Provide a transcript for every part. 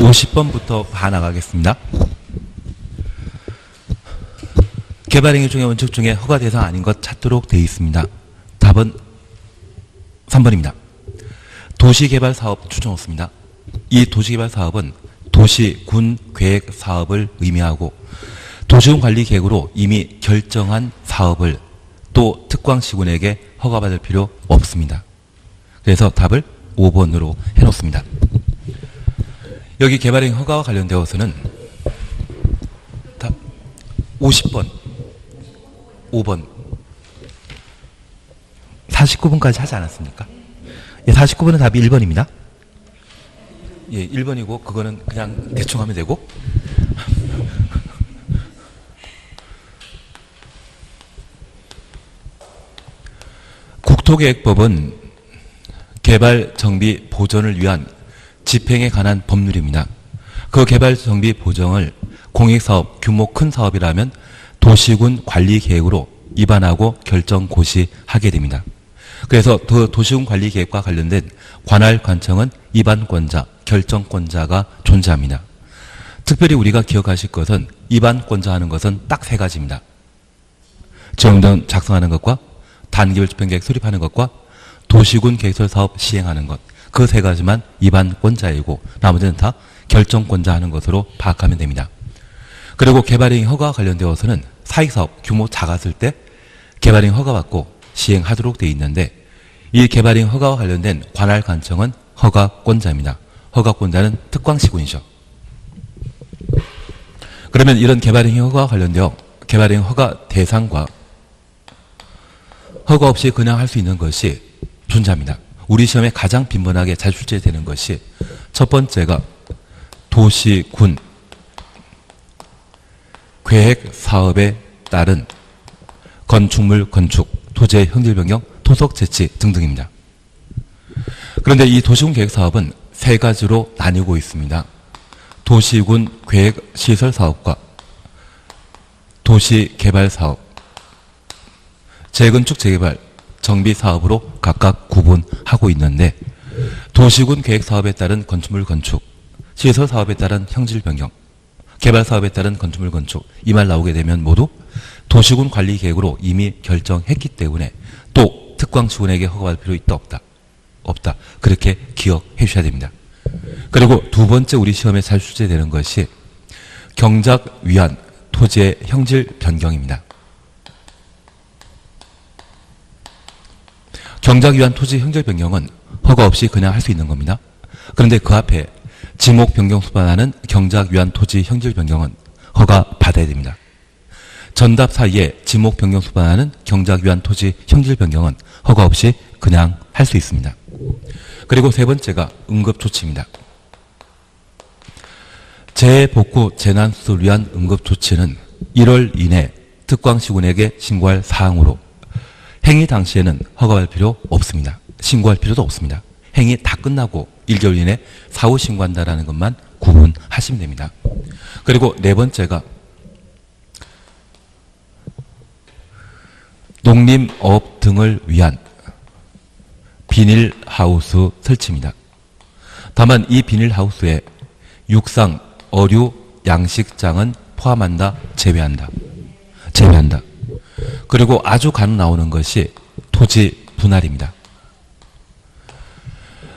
50번부터 봐나가겠습니다. 개발행위 중에 원칙 중에 허가 대상 아닌 것 찾도록 되어 있습니다. 답은 3번입니다. 도시개발사업 추천없습니다. 이 도시개발사업은 도시군 계획 사업을 의미하고 도시군 관리 계획으로 이미 결정한 사업을 또 특광시군에게 허가받을 필요 없습니다. 그래서 답을 5번으로 해놓습니다. 여기 개발행위 허가와 관련되어서는 50번, 5번, 49번까지 하지 않았습니까? 예, 49번은 답이 1번입니다. 예, 1번이고 그거는 그냥 대충 하면 되고 국토계획법은 개발, 정비, 보전을 위한 집행에 관한 법률입니다. 그 개발, 정비, 보정을 공익사업, 규모 큰 사업이라면 도시군 관리계획으로 입안하고 결정 고시하게 됩니다. 그래서 그 도시군 관리계획과 관련된 관할 관청은 입안권자, 결정권자가 존재합니다. 특별히 우리가 기억하실 것은 입안권자 하는 것은 딱 세 가지입니다. 지형등 작성하는 것과 단기별 집행계획 수립하는 것과 도시군 계획설 사업 시행하는 것, 그 세 가지만 입안권자이고 나머지는 다 결정권자 하는 것으로 파악하면 됩니다. 그리고 개발행위 허가와 관련되어서는 사익사업 규모 작았을 때 개발행위 허가받고 시행하도록 되어 있는데 이 개발행위 허가와 관련된 관할 관청은 허가권자입니다. 허가권자는 특광시군이죠. 그러면 이런 개발행위 허가와 관련되어 개발행위 허가 대상과 허가 없이 그냥 할 수 있는 것이 존재합니다. 우리 시험에 가장 빈번하게 잘 출제되는 것이 첫 번째가 도시군 계획 사업에 따른 건축물 건축, 토지의 형질 변경, 토속 채취 등등입니다. 그런데 이 도시군 계획 사업은 세 가지로 나뉘고 있습니다. 도시군 계획 시설 사업과 도시 개발 사업, 재건축 재개발, 정비 사업으로 각각 구분하고 있는데 도시군 계획 사업에 따른 건축물 건축, 시설 사업에 따른 형질 변경, 개발 사업에 따른 건축물 건축 이 말 나오게 되면 모두 도시군 관리 계획으로 이미 결정했기 때문에 또 특광시군에게 허가받을 필요 있다 없다? 없다. 그렇게 기억해 주셔야 됩니다. 그리고 두 번째 우리 시험에 잘 출제되는 것이 경작 위한 토지의 형질 변경입니다. 경작 위한 토지 형질 변경은 허가 없이 그냥 할 수 있는 겁니다. 그런데 그 앞에 지목 변경 수반하는 경작 위한 토지 형질 변경은 허가 받아야 됩니다. 전답 사이에 지목 변경 수반하는 경작 위한 토지 형질 변경은 허가 없이 그냥 할 수 있습니다. 그리고 세 번째가 응급조치입니다. 재복구 재난수를 위한 응급조치는 1월 이내 특광시군에게 신고할 사항으로 행위 당시에는 허가할 필요 없습니다. 신고할 필요도 없습니다. 행위 다 끝나고 1개월 이내 사후 신고한다라는 것만 구분하시면 됩니다. 그리고 네 번째가 농림업 등을 위한 비닐하우스 설치입니다. 다만 이 비닐하우스에 육상, 어류, 양식장은 포함한다, 제외한다. 그리고 아주 간혹 나오는 것이 토지 분할입니다.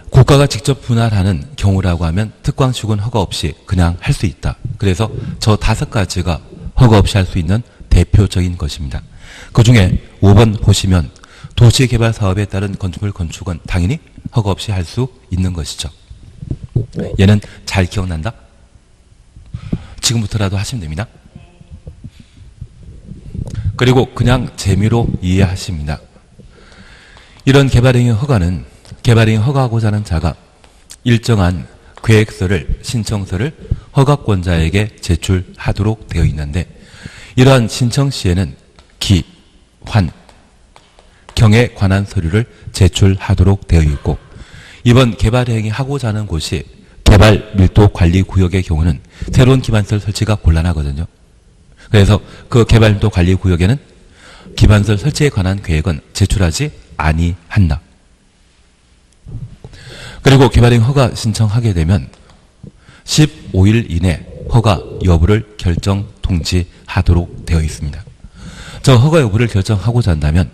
국가가 직접 분할하는 경우라고 하면 특광시군 허가 없이 그냥 할 수 있다. 그래서 저 5가지가 허가 없이 할 수 있는 대표적인 것입니다. 그 중에 5번 보시면 도시개발 사업에 따른 건축물 건축은 당연히 허가 없이 할 수 있는 것이죠. 얘는 잘 기억난다? 지금부터라도 하시면 됩니다. 그리고 그냥 재미로 이해하십니다. 이런 개발행위 허가는 개발행위 허가하고자 하는 자가 일정한 계획서를, 신청서를 허가권자에게 제출하도록 되어 있는데 이러한 신청 시에는 기, 환, 경에 관한 서류를 제출하도록 되어 있고 이번 개발행위 하고자 하는 곳이 개발 밀도 관리 구역의 경우는 새로운 기반시설 설치가 곤란하거든요. 그래서 그 개발 밀도 관리 구역에는 기반시설 설치에 관한 계획은 제출하지 아니한다. 그리고 개발행위 허가 신청하게 되면 15일 이내 허가 여부를 결정 통지하도록 되어 있습니다. 저 허가 여부를 결정하고자 한다면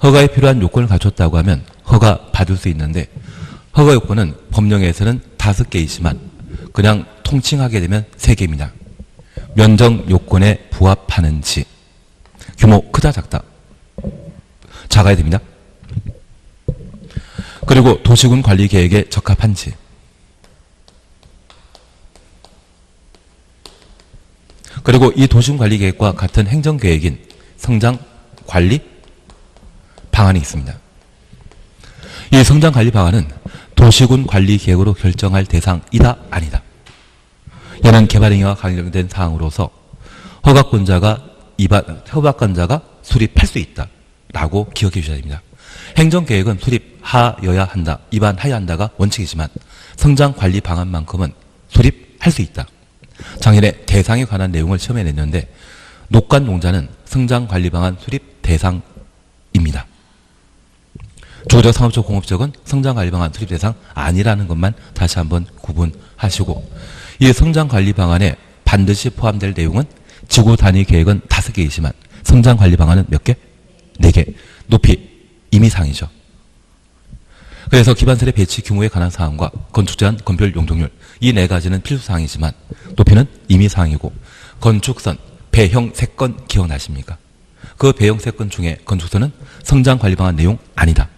허가에 필요한 요건을 갖췄다고 하면 허가 받을 수 있는데 허가 요건은 법령에서는 5개이지만 그냥 통칭하게 되면 3개입니다. 면적 요건에 부합하는지, 규모 크다 작다, 작아야 됩니다. 그리고 도시군 관리 계획에 적합한지, 그리고 이 도시군 관리 계획과 같은 행정 계획인 성장 관리 방안이 있습니다. 이 성장 관리 방안은 도시군 관리 계획으로 결정할 대상이다 아니다. 얘는 개발 행위와 관련된 사항으로서 허가권자가 수립할 수 있다라고 기억해 주셔야 됩니다. 행정계획은 수립하여야 한다, 입안하여야 한다가 원칙이지만 성장 관리 방안만큼은 수립할 수 있다. 작년에 대상에 관한 내용을 시험에 냈는데 녹관 농자는 성장 관리 방안 수립 대상입니다. 주거적, 상업적, 공업적은 성장 관리 방안 수립 대상 아니라는 것만 다시 한번 구분하시고, 이 성장 관리 방안에 반드시 포함될 내용은 지구 단위 계획은 5개이지만 성장 관리 방안은 몇 개? 4개. 높이 임의사항이죠. 그래서 기반설의 배치 규모에 관한 사항과 건축 제한, 건별 용적률 이 4가지는 필수사항이지만 높이는 임의사항이고, 건축선, 배형 3건 기억나십니까? 그 배형 3건 중에 건축선은 성장 관리 방안 내용 아니다.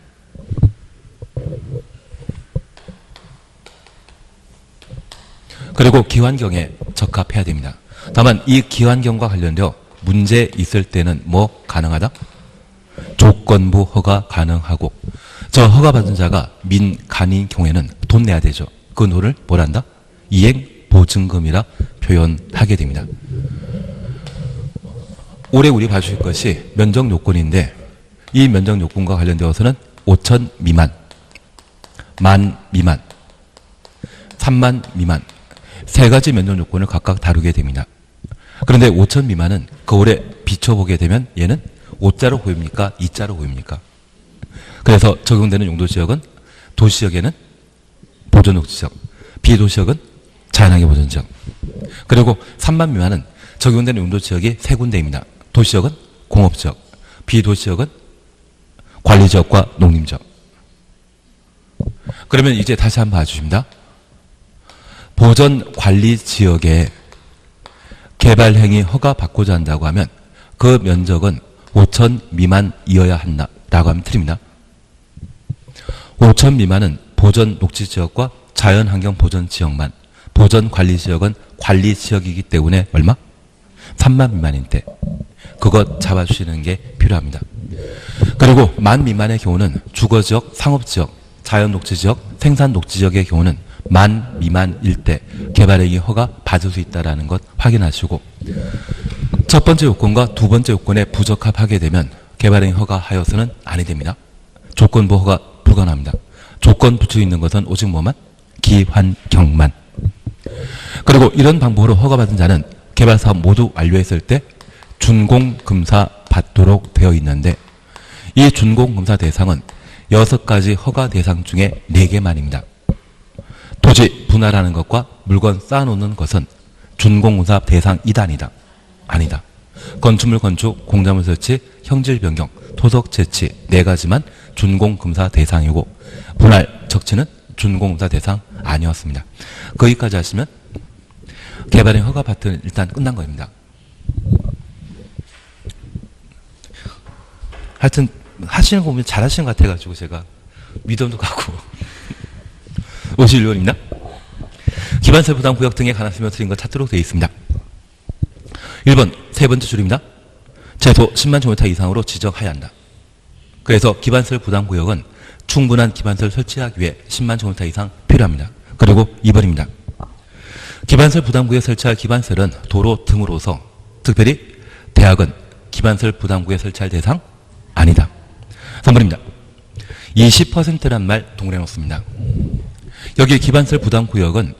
그리고 기환경에 적합해야 됩니다. 다만 이 기환경과 관련되어 문제 있을 때는 뭐 가능하다? 조건부 허가 가능하고, 저 허가받은 자가 민간인 경우에는 돈 내야 되죠. 그 돈을 뭘 한다? 이행보증금이라 표현하게 됩니다. 올해 우리 봐주실 것이 면적 요건인데, 이 면적 요건과 관련되어서는 5천 미만, 1만 미만, 3만 미만 3가지 면적 요건을 각각 다루게 됩니다. 그런데 5천 미만은 거울에 비춰보게 되면 얘는 5자로 보입니까? 2자로 보입니까? 그래서 적용되는 용도지역은 도시지역에는 보존녹지지역, 비도시지역은 자연환경 보존지역. 그리고 3만 미만은 적용되는 용도지역이 3군데입니다. 도시지역은 공업지역, 비도시지역은 관리지역과 농림지역. 그러면 이제 다시 한번 봐주십니다. 보전관리지역에 개발행위 허가 받고자 한다고 하면 그 면적은 5천 미만이어야 한다라고 하면 틀립니다. 5천 미만은 보전녹지지역과 자연환경 보전지역만, 보전관리지역은 관리지역이기 때문에 얼마? 3만 미만인 때 그것 잡아주시는 게 필요합니다. 그리고 1만 미만의 경우는 주거지역, 상업지역, 자연녹지지역, 생산녹지지역의 경우는 1만 미만일 때 개발행위 허가 받을 수 있다는 것 확인하시고, 첫 번째 요건과 두 번째 요건에 부적합하게 되면 개발행위 허가하여서는 아니 됩니다. 조건부 허가 불가능합니다. 조건 붙여 있는 것은 오직 뭐만? 기환경만. 그리고 이런 방법으로 허가받은 자는 개발사업 모두 완료했을 때 준공검사 받도록 되어 있는데, 이 준공검사 대상은 6가지 허가 대상 중에 4개만입니다. 토지 분할하는 것과 물건 쌓아놓는 것은 준공검사 대상이다 아니다? 아니다. 건축물 건축, 공작물 설치, 형질 변경, 토석 채취 4가지만 준공검사 대상이고, 분할 적치는 준공검사 대상 아니었습니다. 거기까지 하시면 개발행 허가 파트는 일단 끝난 겁니다. 하여튼 하시는 거 보면 잘하시는 것 같아가지고 제가 믿음도 가고. 51원입니다. 기반세 부담 구역 등에 관한 설명 드린 것 찾도록 되어 있습니다. 1번 세 번째 줄입니다. 최소 10만 제곱미터 이상으로 지정해야 한다. 그래서 기반설 부담 구역은 충분한 기반설 설치하기 위해 10만 제곱미터 이상 필요합니다. 그리고 2번입니다. 기반설 부담 구역 설치할 기반설은 도로 등으로서, 특별히 대학은 기반설 부담 구역 설치할 대상 아니다. 3번입니다. 20%란 말 동그래 놓습니다. 여기 기반설 부담 구역은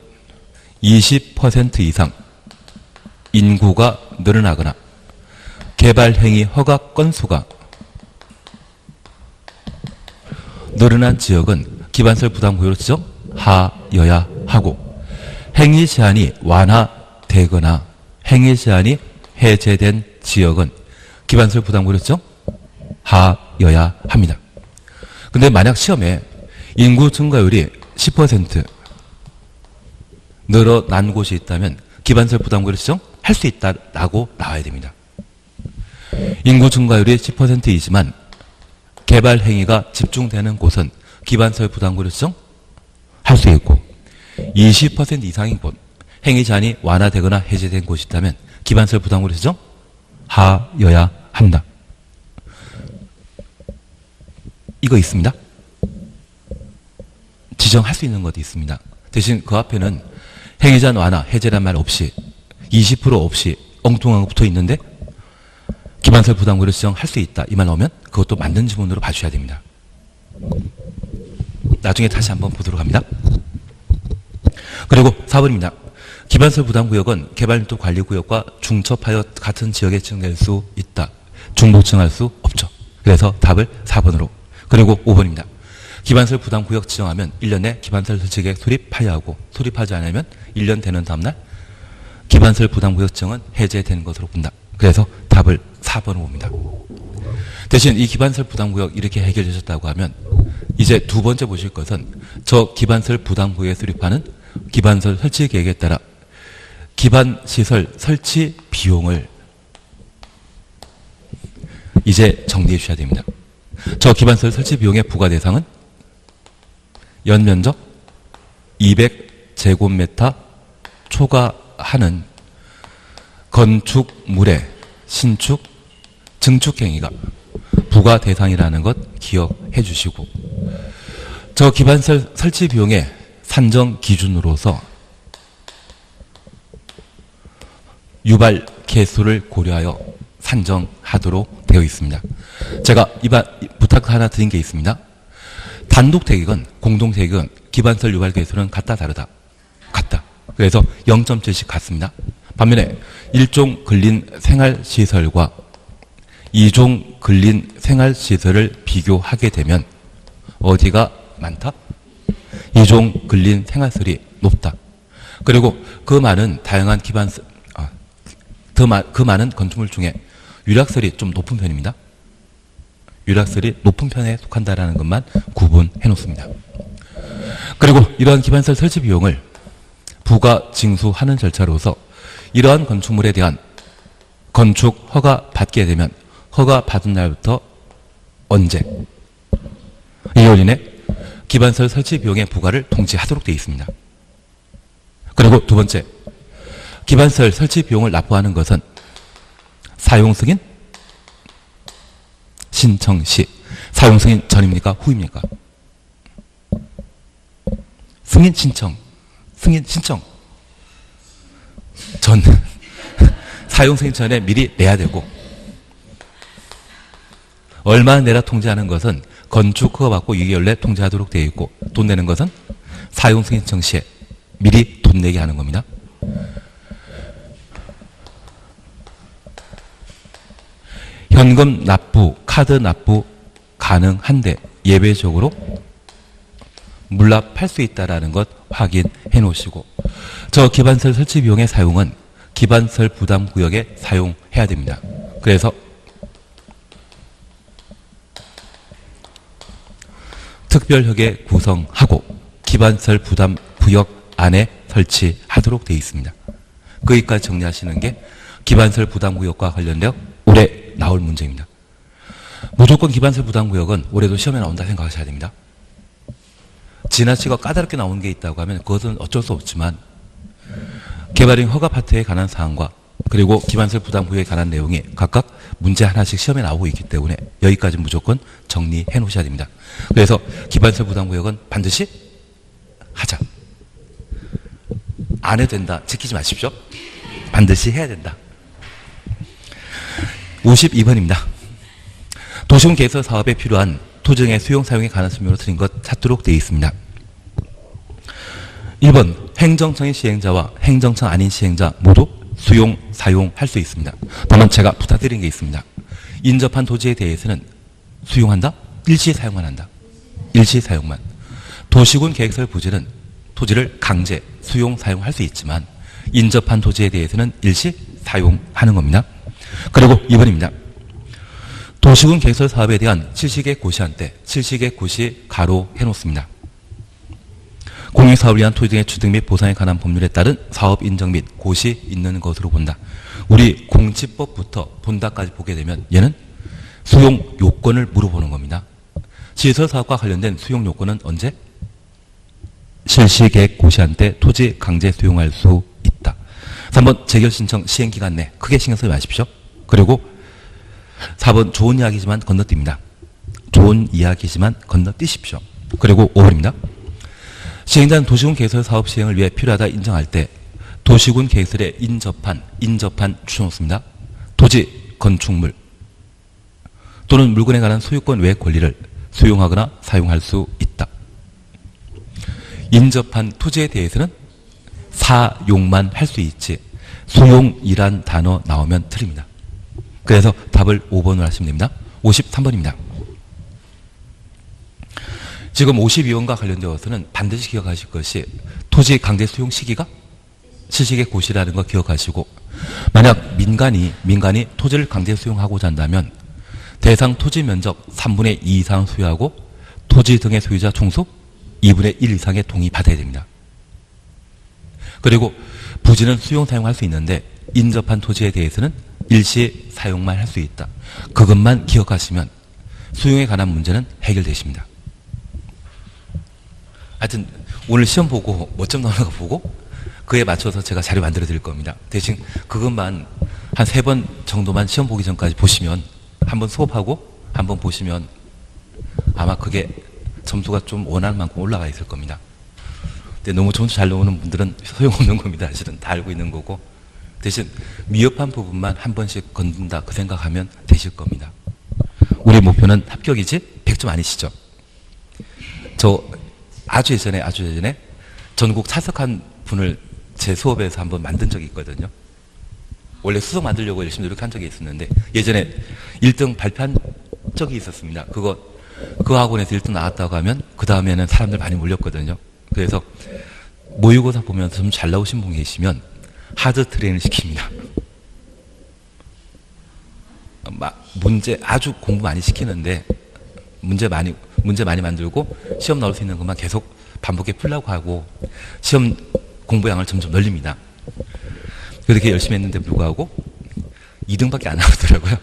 20% 이상 인구가 늘어나거나 개발행위 허가 건수가 늘어난 지역은 기반설 부담 구역으로 지정하여야 하고, 행위 제한이 완화되거나 행위 제한이 해제된 지역은 기반설 부담고려성 하여야 합니다. 근데 만약 시험에 인구 증가율이 10% 늘어난 곳이 있다면 기반설 부담고려성 할 수 있다라고 나와야 됩니다. 인구 증가율이 10%이지만 개발 행위가 집중되는 곳은 기반설 부담고려성 할 수 있고 20% 이상인 곳, 행위 제한이 완화되거나 해제된 곳이 있다면 기반설 부담고려성 하여야 합니다. 이거 있습니다. 지정할 수 있는 것도 있습니다. 대신 그 앞에는 행위 제한 완화, 해제란 말 없이 20% 없이 엉뚱한 거 붙어 있는데 기반설 부담고려성 할 수 있다 이 말 나오면 그것도 맞는 지문으로 봐주셔야 됩니다. 나중에 다시 한번 보도록 합니다. 그리고 4번입니다. 기반설 부담구역은 개발밀도 관리구역과 중첩하여 같은 지역에 지정될 수 있다. 중복 지정할 수 없죠. 그래서 답을 4번으로. 그리고 5번입니다. 기반설 부담구역 지정하면 1년 내 기반설 설치계획 수립하여야 하고 수립하지 않으면 1년 되는 다음날 기반설 부담구역 지정은 해제되는 것으로 본다. 그래서 답을 4번으로 봅니다. 대신 이 기반설 부담구역 이렇게 해결되셨다고 하면 이제 두 번째 보실 것은 저 기반설 부담구역에 수립하는 기반설 설치 계획에 따라 기반시설 설치 비용을 이제 정리해 주셔야 됩니다. 저 기반시설 설치 비용의 부과 대상은 연면적 200제곱미터 초과하는 건축물의 신축, 증축 행위가 부과 대상이라는 것 기억해 주시고 저 기반시설 설치 비용의 산정 기준으로서 유발 개수를 고려하여 산정하도록 되어 있습니다. 제가 부탁 하나 드린 게 있습니다. 단독 대기건, 공동 대기건, 기반설 유발 개수는 같다 다르다? 같다. 그래서 0.7씩 같습니다. 반면에 1종 근린 생활시설과 2종 근린 생활시설을 비교하게 되면 어디가 많다? 2종 근린 생활시설이 높다. 그리고 그 많은 다양한 기반설, 그 많은 건축물 중에 유락설이 좀 높은 편입니다. 유락설이 높은 편에 속한다라는 것만 구분해 놓습니다. 그리고 이러한 기반설 설치 비용을 부가 징수하는 절차로서 이러한 건축물에 대한 건축 허가 받게 되면 허가 받은 날부터 언제 2월 이내 기반설 설치 비용의 부과를 통지하도록 되어 있습니다. 그리고 두 번째, 기반설 설치 비용을 납부하는 것은 사용 승인 신청 시 사용 승인 전입니까? 후입니까? 승인 신청 전 사용 승인 전에 미리 내야 되고 얼마 내라 통지하는 것은 건축 허가 받고 6개월 내 통지하도록 되어 있고 돈 내는 것은 사용 승인 신청 시에 미리 돈 내게 하는 겁니다. 현금 납부, 카드 납부 가능한데 예외적으로 물납할 수 있다는 것 확인해 놓으시고 저 기반설 설치 비용의 사용은 기반설 부담구역에 사용해야 됩니다. 그래서 특별협의 구성하고 기반설 부담구역 안에 설치하도록 되어 있습니다. 거기까지 정리하시는 게 기반설 부담구역과 관련되어 올해 나올 문제입니다. 무조건 기반설 부담구역은 올해도 시험에 나온다 생각하셔야 됩니다. 지나치게 까다롭게 나오는 게 있다고 하면 그것은 어쩔 수 없지만 개발인 허가 파트에 관한 사항과 그리고 기반설 부담구역에 관한 내용이 각각 문제 하나씩 시험에 나오고 있기 때문에 여기까지 무조건 정리해 놓으셔야 됩니다. 그래서 기반설 부담구역은 반드시 하자. 안 해도 된다. 지키지 마십시오. 반드시 해야 된다. 52번입니다. 도시군 개설 사업에 필요한 토지의 수용 사용에 관한 설명으로 드린 것 찾도록 되어 있습니다. 1번 행정청의 시행자와 행정청 아닌 시행자 모두 수용 사용할 수 있습니다. 다만 제가 부탁드린 게 있습니다. 인접한 토지에 대해서는 수용한다? 일시 사용만 한다. 일시 사용만. 도시군 계획설 부지는 토지를 강제 수용 사용할 수 있지만 인접한 토지에 대해서는 일시 사용하는 겁니다. 그리고 2번입니다. 도시군 개설 사업에 대한 실시계 고시한때 실시계 고시 가로해 놓습니다. 공익사업을 위한 토지 등의 취득 및 보상에 관한 법률에 따른 사업 인정 및 고시 있는 것으로 본다. 우리 공지법부터 본다까지 보게 되면 얘는 수용 요건을 물어보는 겁니다. 시설사업과 관련된 수용 요건은 언제? 실시계획 고시한 때 토지 강제 수용할 수 있다. 3번 재결신청 시행기간 내 크게 신경 쓰지 마십시오. 그리고 4번 좋은 이야기지만 건너뜁니다. 좋은 이야기지만 건너뛰십시오. 그리고 5번입니다. 시행자는 도시군 개설 사업 시행을 위해 필요하다 인정할 때 도시군 개설에 인접한 추천없습니다. 토지, 건축물 또는 물건에 관한 소유권 외 권리를 수용하거나 사용할 수 있다. 인접한 토지에 대해서는 사용만 할 수 있지 수용이란 단어 나오면 틀립니다. 그래서 답을 5번으로 하시면 됩니다. 53번입니다. 지금 52번과 관련되어서는 반드시 기억하실 것이 토지 강제 수용 시기가 실시계획 고시라는 거 기억하시고, 만약 민간이 토지를 강제 수용하고자 한다면 대상 토지 면적 3분의 2 이상 소유하고 토지 등의 소유자 총수 2분의 1 이상의 동의 받아야 됩니다. 그리고 부지는 수용 사용할 수 있는데 인접한 토지에 대해서는 일시 사용만 할 수 있다. 그것만 기억하시면 수용에 관한 문제는 해결되십니다. 하여튼 오늘 시험 보고 몇 점 나오는 거 보고 그에 맞춰서 제가 자료 만들어 드릴 겁니다. 대신 그것만 한 3번 정도만 시험 보기 전까지 보시면, 한번 수업하고 한번 보시면 아마 그게 점수가 좀 원하는 만큼 올라가 있을 겁니다. 근데 너무 점수 잘 나오는 분들은 소용없는 겁니다. 사실은 다 알고 있는 거고, 대신 미흡한 부분만 한 번씩 건든다 그 생각하면 되실 겁니다. 우리 목표는 합격이지 100점 아니시죠? 저 아주 예전에 전국 차석한 분을 제 수업에서 한번 만든 적이 있거든요. 원래 수석 만들려고 열심히 노력한 적이 있었는데 예전에 1등 발표한 적이 있었습니다. 그 학원에서 1등 나왔다고 하면 그 다음에는 사람들 많이 몰렸거든요. 그래서 모의고사 보면서 좀 잘 나오신 분 계시면 하드 트레이닝을 시킵니다. 문제 아주 공부 많이 시키는데 문제 많이 만들고 시험 나올 수 있는 것만 계속 반복해 풀려고 하고 시험 공부량을 점점 늘립니다. 그렇게 열심히 했는데 불구하고 2등밖에 안 나오더라고요.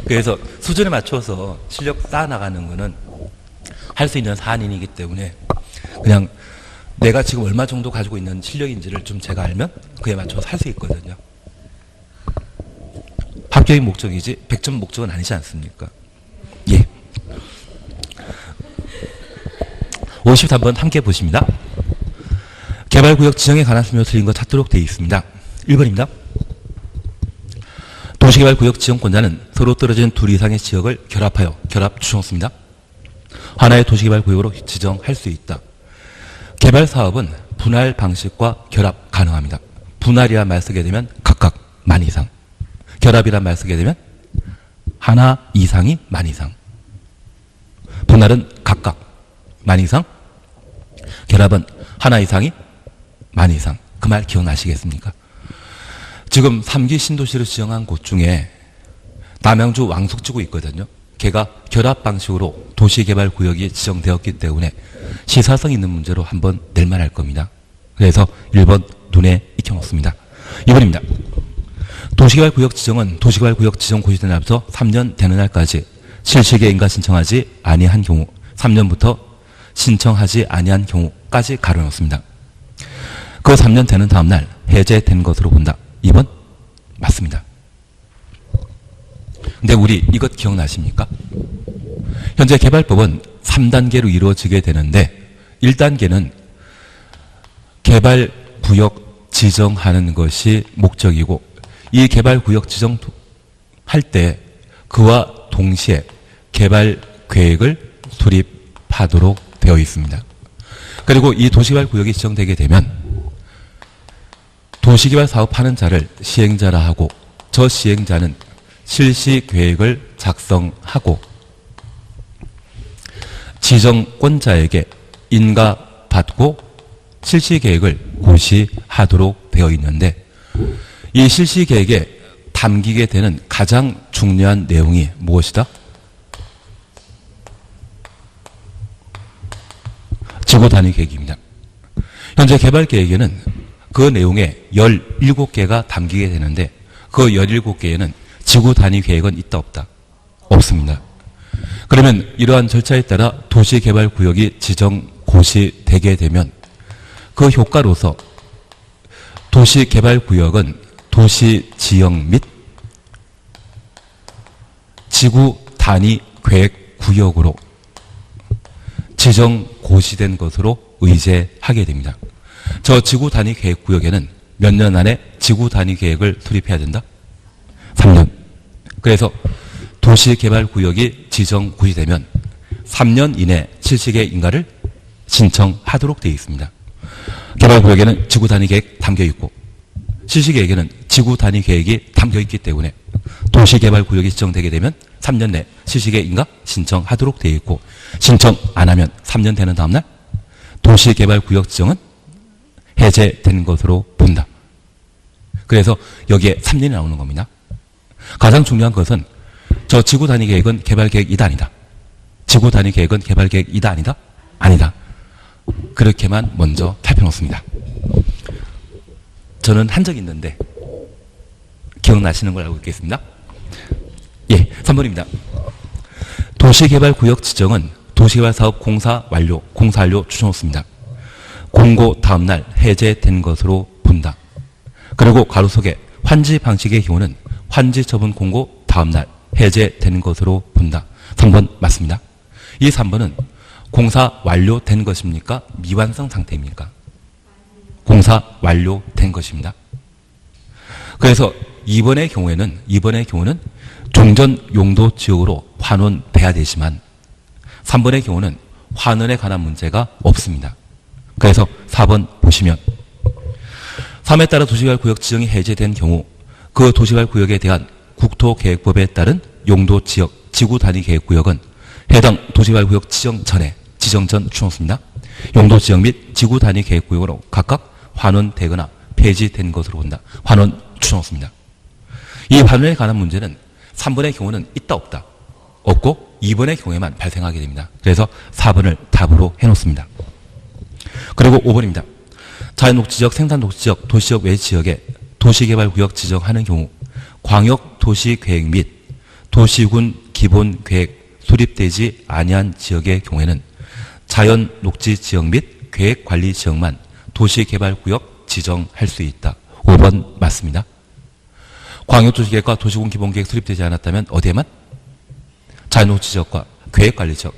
그래서 수준에 맞춰서 실력 쌓아나가는 거는 할 수 있는 사안이기 때문에 그냥 내가 지금 얼마 정도 가지고 있는 실력인지를 좀 제가 알면 그에 맞춰서 할 수 있거든요. 합격이 목적이지 100점 목적은 아니지 않습니까? 예. 53번 함께 보십니다. 개발구역 지정에 관한 설명을 틀린 거 찾도록 되어 있습니다. 1번입니다. 도시개발구역 지정권자는 서로 떨어진 둘 이상의 지역을 결합하여 결합 추정습니다. 하나의 도시개발구역으로 지정할 수 있다. 개발사업은 분할 방식과 결합 가능합니다. 분할이란 말 쓰게 되면 각각 만 이상, 결합이란 말 쓰게 되면 하나 이상이 만 이상. 분할은 각각 만 이상, 결합은 하나 이상이 만 이상. 그 말 기억나시겠습니까? 지금 3기 신도시를 지정한 곳 중에 남양주 왕숙지구 있거든요. 걔가 결합 방식으로 도시개발구역이 지정되었기 때문에 시사성 있는 문제로 한번 낼만할 겁니다. 그래서 1번 눈에 익혀놓습니다. 2번입니다. 도시개발구역 지정은 도시개발구역 지정 고시된 날부터 3년 되는 날까지 실시계 인가 신청하지 아니한 경우, 3년부터 신청하지 아니한 경우까지 가려놓습니다. 그 3년 되는 다음 날 해제된 것으로 본다. 2번 맞습니다. 근데 우리 이것 기억나십니까? 현재 개발법은 3단계로 이루어지게 되는데 1단계는 개발구역 지정하는 것이 목적이고 이 개발구역 지정할 때 그와 동시에 개발계획을 수립하도록 되어 있습니다. 그리고 이 도시개발구역이 지정되게 되면 도시개발 사업하는 자를 시행자라 하고 저 시행자는 실시계획을 작성하고 지정권자에게 인가받고 실시계획을 고시하도록 되어 있는데 이 실시계획에 담기게 되는 가장 중요한 내용이 무엇이다? 지구단위계획입니다. 현재 개발계획에는 그 내용에 17개가 담기게 되는데 그 17개에는 지구단위계획은 있다 없다? 없습니다. 그러면 이러한 절차에 따라 도시개발구역이 지정 고시되게 되면 그 효과로서 도시개발구역은 도시지형 및 지구단위계획구역으로 지정 고시된 것으로 의제하게 됩니다. 저 지구단위계획구역에는 몇 년 안에 지구단위계획을 수립해야 된다? 3년. 그래서 도시개발구역이 지정 고시되면 3년 이내 실시계획 인가를 신청하도록 되어 있습니다. 개발구역에는 지구단위계획 담겨있고 실시계획에는 지구단위계획이 담겨있기 때문에 도시개발구역이 지정되게 되면 3년 내 실시계획 인가 신청하도록 되어 있고 신청 안 하면 3년 되는 다음날 도시개발구역 지정은 해제된 것으로 본다. 그래서 여기에 3년이 나오는 겁니다. 가장 중요한 것은 저 지구단위계획은 개발계획이다 아니다. 지구단위계획은 개발계획이다 아니다. 아니다. 그렇게만 먼저 살펴놓습니다. 저는 한 적이 있는데 기억나시는 걸 알고 있겠습니다. 예, 3번입니다. 도시개발구역 지정은 도시개발사업 공사 완료 추천호습니다. 공고 다음날 해제된 것으로 본다. 그리고 가로 속에 환지 방식의 경우는 환지 처분 공고 다음날 해제된 것으로 본다. 3번 맞습니다. 이 3번은 공사 완료된 것입니까? 미완성 상태입니까? 공사 완료된 것입니다. 그래서 이번의 경우에는 종전 용도 지역으로 환원돼야 되지만 3번의 경우는 환원에 관한 문제가 없습니다. 그래서 4번 보시면 3에 따라 도시개발구역 지정이 해제된 경우 그 도시개발구역에 대한 국토계획법에 따른 용도지역 지구단위계획구역은 해당 도시개발구역 지정 전 추천호습니다. 용도지역 및 지구단위계획구역으로 각각 환원되거나 폐지된 것으로 본다. 환원 추천호습니다. 이 환원에 관한 문제는 3번의 경우는 있다 없다? 없고 2번의 경우에만 발생하게 됩니다. 그래서 4번을 답으로 해놓습니다. 그리고 5번입니다. 자연녹지지역, 생산녹지지역, 도시지역 외 지역에 도시개발구역 지정하는 경우 광역도시계획 및 도시군 기본계획 수립되지 아니한 지역의 경우에는 자연녹지지역 및 계획관리지역만 도시개발구역 지정할 수 있다. 5번 맞습니다. 광역도시계획과 도시군 기본계획 수립되지 않았다면 어디에만? 자연녹지지역과 계획관리지역,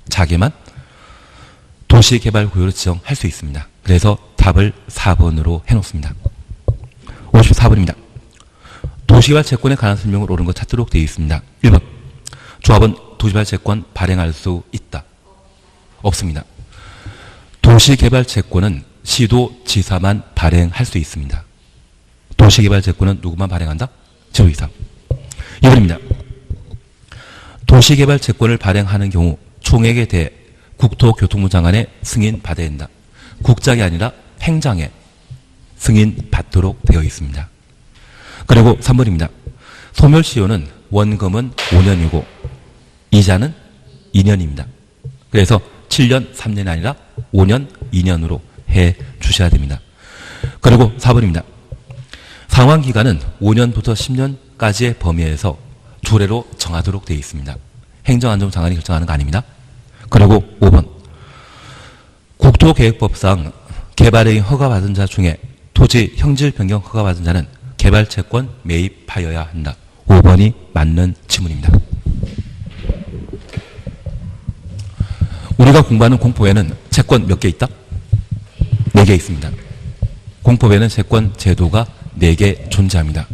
자계만 도시개발구역으로 지정할 수 있습니다. 그래서 답을 4번으로 해놓습니다. 54번입니다. 도시개발 채권에 관한 설명을 옳은 것 찾도록 되어 있습니다. 1번. 조합은 도시개발 채권 발행할 수 있다. 없습니다. 도시개발 채권은 시도지사만 발행할 수 있습니다. 도시개발 채권은 누구만 발행한다? 지도이사. 2번입니다. 도시개발 채권을 발행하는 경우 총액에 대해 국토교통부 장관의 승인 받아야 한다. 국장이 아니라 행장에 승인 받도록 되어 있습니다. 그리고 3번입니다. 소멸시효는 원금은 5년이고 이자는 2년입니다. 그래서 7년 3년이 아니라 5년 2년으로 해 주셔야 됩니다. 그리고 4번입니다. 상환기간은 5년부터 10년까지의 범위에서 조례로 정하도록 되어 있습니다. 행정안전부 장관이 결정하는 거 아닙니다. 그리고 5번. 국토계획법상 개발의 허가받은 자 중에 토지 형질 변경 허가받은 자는 개발채권 매입하여야 한다. 5번이 맞는 지문입니다. 우리가 공부하는 공법에는 채권 몇 개 있다? 4개 있습니다. 공법에는 채권 제도가 4개 존재합니다.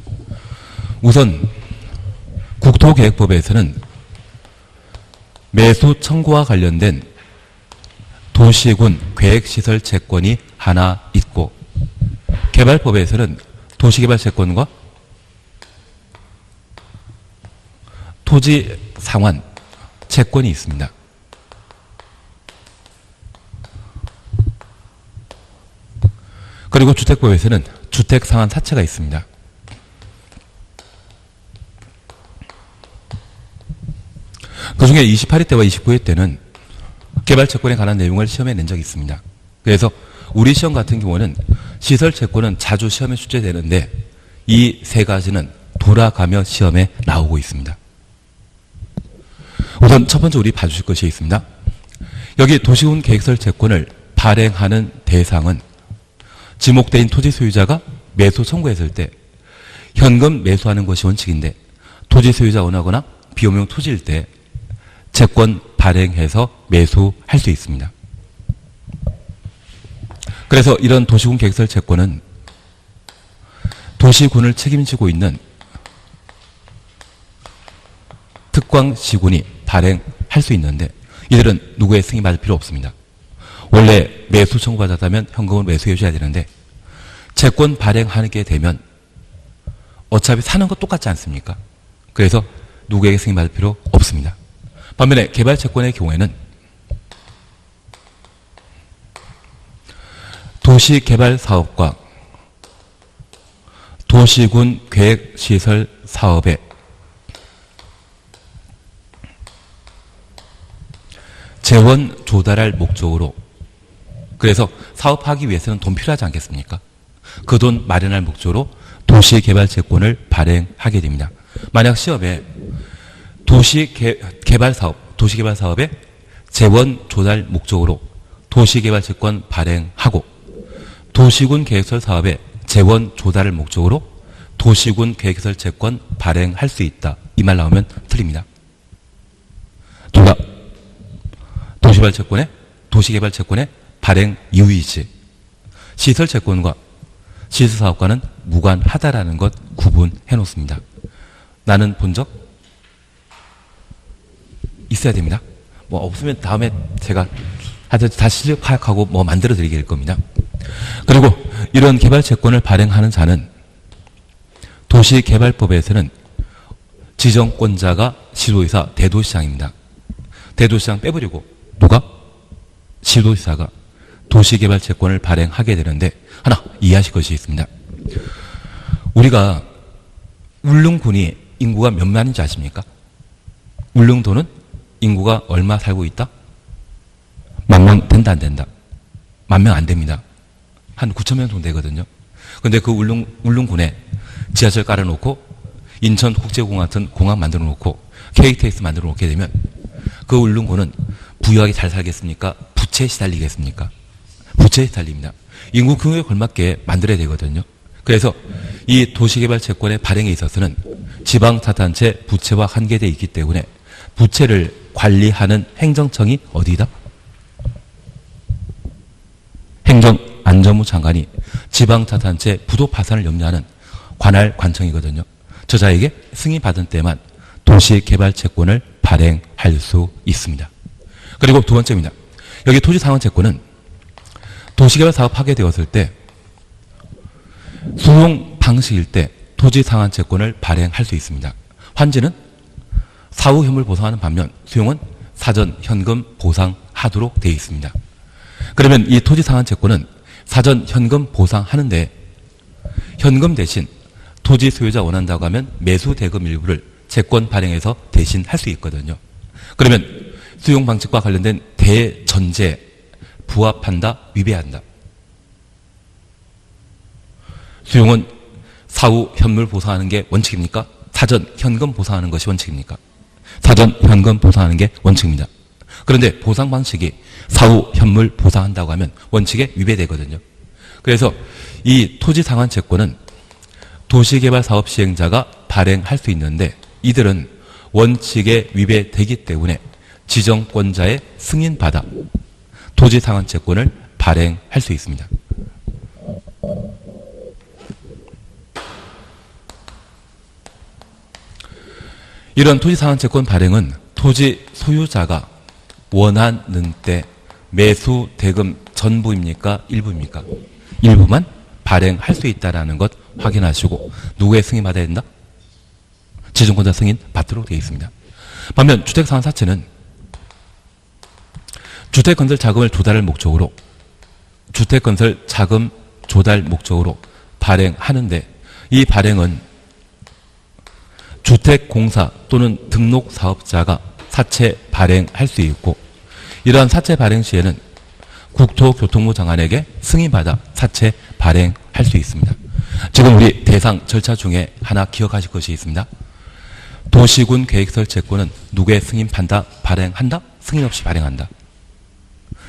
우선 국토계획법에서는 매수 청구와 관련된 도시군 계획시설 채권이 하나 있고 개발법에서는 도시개발 채권과 토지 상환 채권이 있습니다. 그리고 주택법에서는 주택 상한 사채가 있습니다. 그중에 28회 때와 29회 때는 개발채권에 관한 내용을 시험에 낸 적이 있습니다. 그래서 우리 시험 같은 경우는 시설채권은 자주 시험에 출제되는데 이 세 가지는 돌아가며 시험에 나오고 있습니다. 우선 첫 번째 우리 봐주실 것이 있습니다. 여기 도시군 계획설 채권을 발행하는 대상은 지목대인 토지 소유자가 매수 청구했을 때 현금 매수하는 것이 원칙인데 토지 소유자 원하거나 비용용 토지일 때 채권 발행해서 매수할 수 있습니다. 그래서 이런 도시군 계획설 채권은 도시군을 책임지고 있는 특광시군이 발행할 수 있는데 이들은 누구의 승인 받을 필요 없습니다. 원래 매수 청구받았다면 현금을 매수해 줘야 되는데 채권 발행하게 되면 어차피 사는 거 똑같지 않습니까? 그래서 누구에게 승인 받을 필요 없습니다. 반면에 개발채권의 경우에는 도시개발사업과 도시군 계획시설 사업에 재원 조달할 목적으로 그래서 사업하기 위해서는 돈 필요하지 않겠습니까? 그 돈 마련할 목적으로 도시개발채권을 발행하게 됩니다. 만약 시험에 도시개발사업에 재원 조달 목적으로 도시개발채권 발행하고 도시군 계획설 사업에 재원 조달을 목적으로 도시군 계획설 채권 발행할 수 있다. 이 말 나오면 틀립니다. 둘 다 도시개발채권의 발행 이유이지 시설채권과 시설사업과는 무관하다라는 것 구분해 놓습니다. 나는 본 적 있어야 됩니다. 뭐 없으면 다음에 제가 다시 파악하고 뭐 만들어 드리게 될 겁니다. 그리고 이런 개발채권을 발행하는 자는 도시개발법에서는 지정권자가 시도의사 대도시장입니다. 대도시장 빼버리고 누가? 시도지사가 도시개발채권을 발행하게 되는데 하나 이해하실 것이 있습니다. 우리가 울릉군이 인구가 몇만인지 아십니까? 울릉도는 인구가 얼마 살고 있다? 10,000명 된다 안 된다? 10,000명 안 됩니다. 한 9,000명 정도 되거든요. 근데 그 울릉군에 지하철 깔아놓고 인천국제공항 같은 공항 만들어 놓고 KTX 만들어 놓게 되면 그 울릉군은 부유하게 잘 살겠습니까? 부채에 시달리겠습니까? 부채에 시달립니다. 인구 규모에 걸맞게 만들어야 되거든요. 그래서 이 도시개발채권의 발행에 있어서는 지방자치단체 부채와 한계되어 있기 때문에 부채를 관리하는 행정청이 어디다? 행정안전부 장관이 지방자치단체 부도 파산을 염려하는 관할 관청이거든요. 저자에게 승인받은 때만 도시개발채권을 발행할 수 있습니다. 그리고 두 번째입니다. 여기 토지상환채권은 도시개발 사업하게 되었을 때 수용 방식일 때 토지상환채권을 발행할 수 있습니다. 환지는 사후 현물 보상하는 반면 수용은 사전 현금 보상하도록 되어 있습니다. 그러면 이 토지상환채권은 사전 현금 보상하는데 현금 대신 토지 소유자 원한다고 하면 매수 대금 일부를 채권 발행해서 대신 할 수 있거든요. 그러면 수용 방식과 관련된 대전제 부합한다, 위배한다. 수용은 사후 현물 보상하는 게 원칙입니까? 사전 현금 보상하는 것이 원칙입니까? 사전 현금 보상하는 게 원칙입니다. 그런데 보상 방식이 사후 현물 보상한다고 하면 원칙에 위배되거든요. 그래서 이 토지 상환 채권은 도시개발 사업 시행자가 발행할 수 있는데 이들은 원칙에 위배되기 때문에 지정권자의 승인받아 토지 상환 채권을 발행할 수 있습니다. 이런 토지 상환 채권 발행은 토지 소유자가 원하는 때 매수 대금 전부입니까? 일부입니까? 일부만 발행할 수 있다는 것 확인하시고 누구의 승인 받아야 된다? 지정권자 승인 받도록 되어 있습니다. 반면 주택상환사채는 주택건설 자금을 조달할 목적으로 주택건설 자금 조달 목적으로 발행하는데 이 발행은 주택공사 또는 등록사업자가 사채 발행할 수 있고 이러한 사채 발행 시에는 국토교통부 장관에게 승인받아 사채 발행할 수 있습니다. 지금 우리 대상 절차 중에 하나 기억하실 것이 있습니다. 도시군 계획설 채권은 누구의 승인받다 발행한다? 승인 없이 발행한다.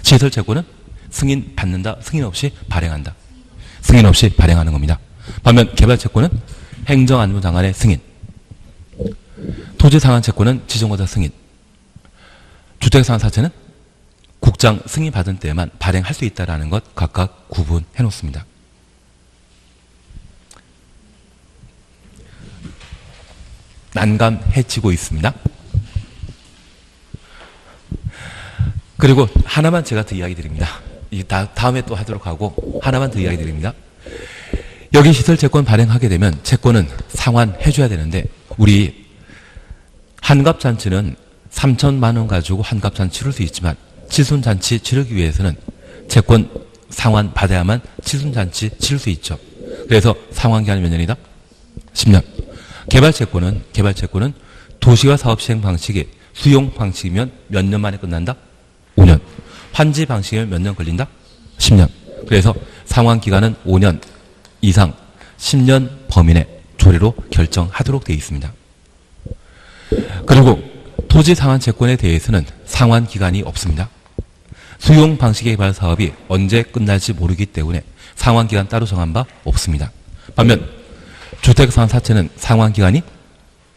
시설 채권은 승인 받는다, 승인 없이 발행한다. 승인 없이 발행하는 겁니다. 반면 개발 채권은 행정안전부 장관의 승인, 토지 상환 채권은 지정거자 승인, 주택 상환 사채는 국장 승인 받은 때에만 발행할 수 있다는 것 각각 구분해 놓습니다. 난감해지고 있습니다. 그리고 하나만 제가 더 이야기 드립니다. 다음에 또 하도록 하고 하나만 더 이야기 드립니다. 여기 시설채권 발행하게 되면 채권은 상환해 줘야 되는데 우리 한갑잔치는 3천만 원 가지고 한갑잔치 치를 수 있지만 칠순잔치 치르기 위해서는 채권 상환 받아야만 칠순잔치 치를 수 있죠. 그래서 상환기간이 몇 년이다? 10년. 개발채권은 도시화 사업 시행 방식이 수용 방식이면 몇 년 만에 끝난다? 5년. 환지 방식이면 몇 년 걸린다? 10년. 그래서 상환기간은 5년 이상 10년 범위 내 조례로 결정하도록 되어 있습니다. 그리고 토지 상환 채권에 대해서는 상환 기간이 없습니다. 수용 방식의 개발 사업이 언제 끝날지 모르기 때문에 상환 기간 따로 정한 바 없습니다. 반면 주택 상환 사채는 상환 기간이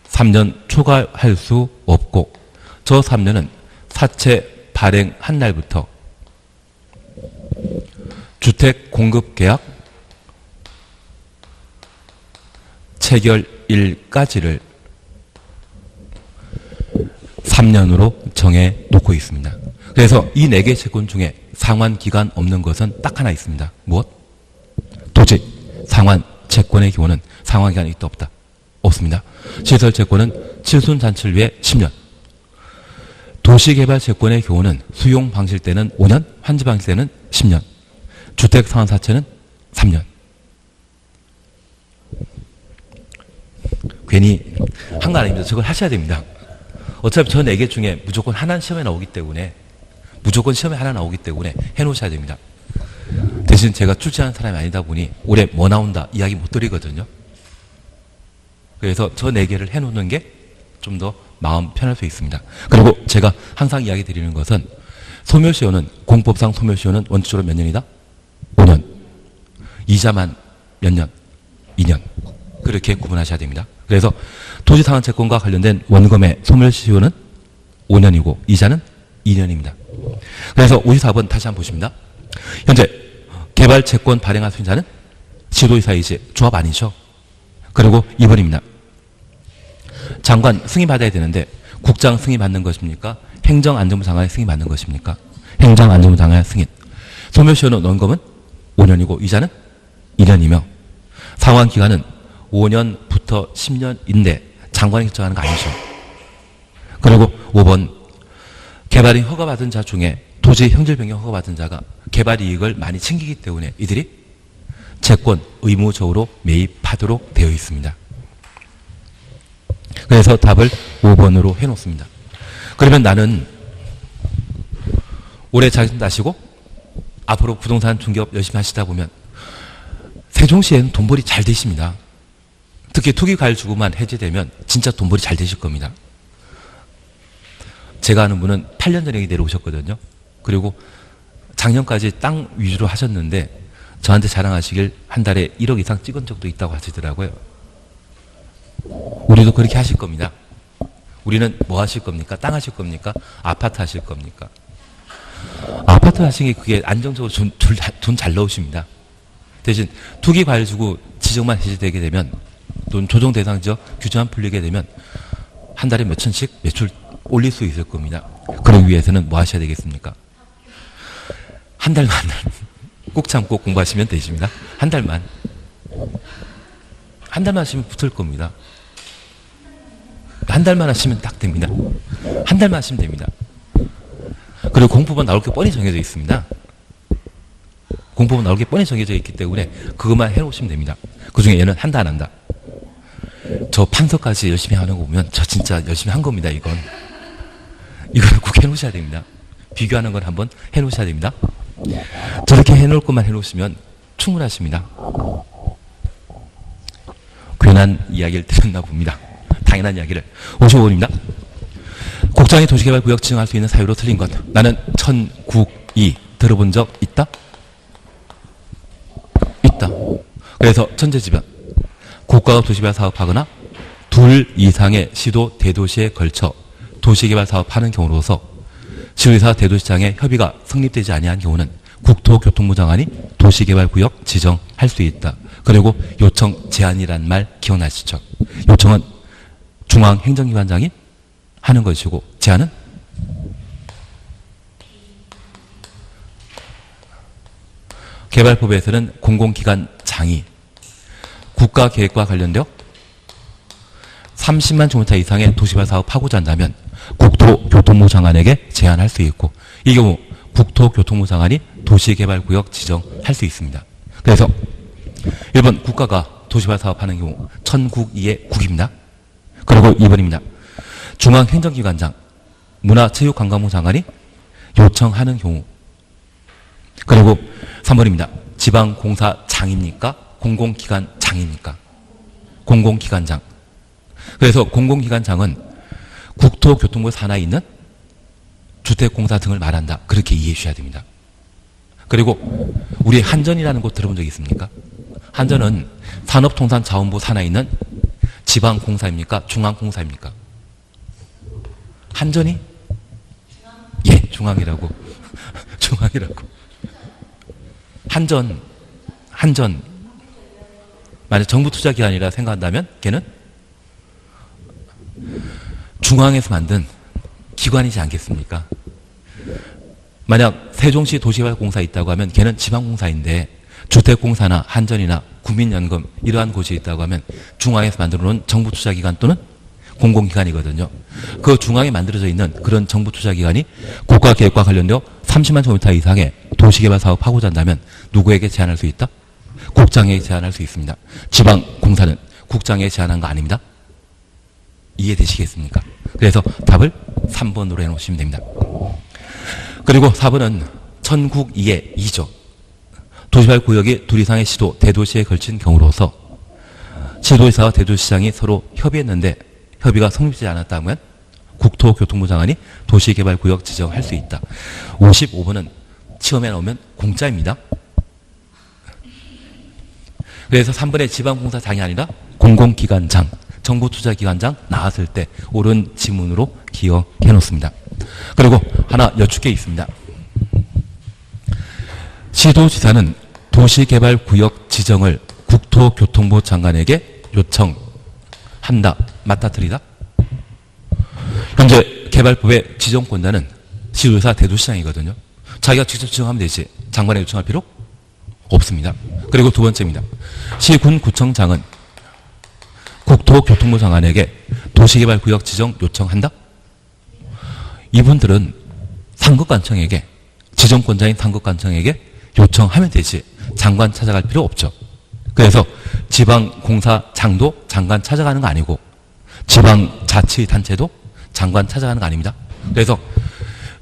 3년 초과할 수 없고 저 3년은 사채 발행한 날부터 주택 공급 계약 체결일까지를 3년으로 정해 놓고 있습니다. 그래서 이 4개 채권 중에 상환 기간 없는 것은 딱 하나 있습니다. 무엇? 토지 상환 채권의 경우는 상환 기간이 있다 없다? 없습니다. 시설 채권은 칠순잔치를 위해 10년. 도시개발 채권의 경우는 수용 방식 때는 5년, 환지 방식 때는 10년. 주택 상환 사채는 3년. 괜히 한 거 아닙니다. 저걸 하셔야 됩니다. 어차피 저 4개 중에 무조건 하나는 시험에 나오기 때문에 해놓으셔야 됩니다. 대신 제가 출제하는 사람이 아니다 보니 올해 뭐 나온다 이야기 못 드리거든요. 그래서 저 4개를 해놓는 게 좀 더 마음 편할 수 있습니다. 그리고 제가 항상 이야기 드리는 것은 소멸시효는 공법상 소멸시효는 원칙적으로 몇 년이다? 5년. 이자만 몇 년? 2년. 그렇게 구분하셔야 됩니다. 그래서 토지상환채권과 관련된 원금의 소멸시효는 5년이고 이자는 2년입니다. 그래서 54번 다시 한번 보십니다. 현재 개발채권 발행할 수 있는 자는 지도이사이지 조합 아니죠. 그리고 2번입니다. 장관 승인받아야 되는데 국장 승인받는 것입니까? 행정안전부 장관의 승인받는 것입니까? 행정안전부 장관의 승인. 소멸시효는 원금은 5년이고 이자는 2년이며 상환기간은 5년부터 10년인데 장관이 결정하는 거 아니죠. 그리고 5번 개발이 허가받은 자 중에 토지 형질 변경 허가받은 자가 개발 이익을 많이 챙기기 때문에 이들이 채권 의무적으로 매입하도록 되어 있습니다. 그래서 답을 5번으로 해놓습니다. 그러면 나는 올해 자격증 따시고 앞으로 부동산 중개업 열심히 하시다 보면 세종시에는 돈벌이 잘 되십니다. 특히 투기과열 주구만 해제되면 진짜 돈벌이 잘 되실 겁니다. 제가 아는 분은 8년 전에 내려오셨거든요. 그리고 작년까지 땅 위주로 하셨는데 저한테 자랑하시길 한 달에 1억 이상 찍은 적도 있다고 하시더라고요. 우리도 그렇게 하실 겁니다. 우리는 뭐 하실 겁니까? 땅 하실 겁니까? 아파트 하실 겁니까? 아파트 하시는 게 그게 안정적으로 돈 잘 넣으십니다. 대신 투기과열 주고 지정만 해제되게 되면 돈 조정 대상 지역 규제만 풀리게 되면 한 달에 몇 천씩 매출 올릴 수 있을 겁니다. 그러기 위해서는 뭐 하셔야 되겠습니까? 한 달만 꼭 참고 공부하시면 되십니다. 한 달만 하시면 붙을 겁니다. 한 달만 하시면 딱 됩니다. 한 달만 하시면 됩니다. 그리고 공부만 나올 게 뻔히 정해져 있습니다. 공법은 나올 게 뻔히 정해져 있기 때문에 그것만 해놓으시면 됩니다. 그중에 얘는 한다 안 한다. 저 판서까지 열심히 하는 거 보면 저 진짜 열심히 한 겁니다. 이건 꼭 해놓으셔야 됩니다. 비교하는 건 한번 해놓으셔야 됩니다. 저렇게 해놓을 것만 해놓으시면 충분하십니다. 괜한 이야기를 드렸나 봅니다. 당연한 이야기를. 55번입니다. 국장이 도시개발구역 지정할 수 있는 사유로 틀린 것. 나는 천국이 들어본 적 있다? 있다. 그래서 천재지변. 국가가 도시개발 사업하거나 둘 이상의 시도 대도시에 걸쳐 도시개발 사업하는 경우로서 시도지사 대도시장의 협의가 성립되지 아니한 경우는 국토교통부 장관이 도시개발구역 지정할 수 있다. 그리고 요청 제한이란 말 기억나시죠? 요청은 중앙행정기관장이 하는 것이고 제한은 개발법에서는 공공기관장이 국가계획과 관련되어 30만 제곱미터 이상의 도시개발 사업하고자 한다면 국토교통부 장관에게 제한할 수 있고 이 경우 국토교통부 장관이 도시개발구역 지정할 수 있습니다. 그래서 1번 국가가 도시개발 사업하는 경우 천국이의 국입니다. 그리고 2번입니다. 중앙행정기관장 문화체육관광부 장관이 요청하는 경우 그리고 3번입니다. 지방공사장입니까? 공공기관장입니까? 공공기관장. 그래서 공공기관장은 국토교통부 산하에 있는 주택공사 등을 말한다. 그렇게 이해해 주셔야 됩니다. 그리고 우리 한전이라는 곳 들어본 적 있습니까? 한전은 산업통상자원부 산하에 있는 지방공사입니까? 중앙공사입니까? 한전이? 예, 중앙이라고. 중앙이라고. 한전. 만약 정부 투자기관이라 생각한다면 걔는 중앙에서 만든 기관이지 않겠습니까? 만약 세종시 도시개발공사 있다고 하면 걔는 지방공사인데 주택공사나 한전이나 국민연금 이러한 곳이 있다고 하면 중앙에서 만들어 놓은 정부 투자기관 또는 공공기관이거든요. 그 중앙에 만들어져 있는 그런 정부 투자기관이 국가계획과 관련되어 30만 제곱미터 이상의 도시개발 사업하고자 한다면 누구에게 제한할 수 있다? 국장에게 제한할 수 있습니다. 지방공사는 국장에게 제한한 거 아닙니다. 이해되시겠습니까? 그래서 답을 3번으로 해놓으시면 됩니다. 그리고 4번은 천국 2의 2조. 도시개발구역이 둘 이상의 시도, 대도시에 걸친 경우로서 시도지사와 대도시장이 서로 협의했는데 협의가 성립되지 않았다면 국토교통부 장관이 도시개발구역 지정할 수 있다. 55번은 시험에 나오면 공짜입니다. 그래서 3번의 지방공사장이 아니라 공공기관장, 정부투자기관장 나왔을 때 옳은 지문으로 기억해 놓습니다. 그리고 하나 여쭙 게 있습니다. 시도지사는 도시개발구역 지정을 국토교통부 장관에게 요청한다. 맞다 틀리다? 현재 개발법의 지정권자는 시도지사 대도시장이거든요. 자기가 직접 지정하면 되지 장관에 요청할 필요 없습니다. 그리고 두 번째입니다. 시군구청장은 국토교통부 장관에게 도시개발구역 지정 요청한다? 이분들은 상급관청에게 지정권자인 상급관청에게 요청하면 되지 장관 찾아갈 필요 없죠. 그래서 지방공사장도 장관 찾아가는 거 아니고 지방자치단체도 장관 찾아가는 거 아닙니다. 그래서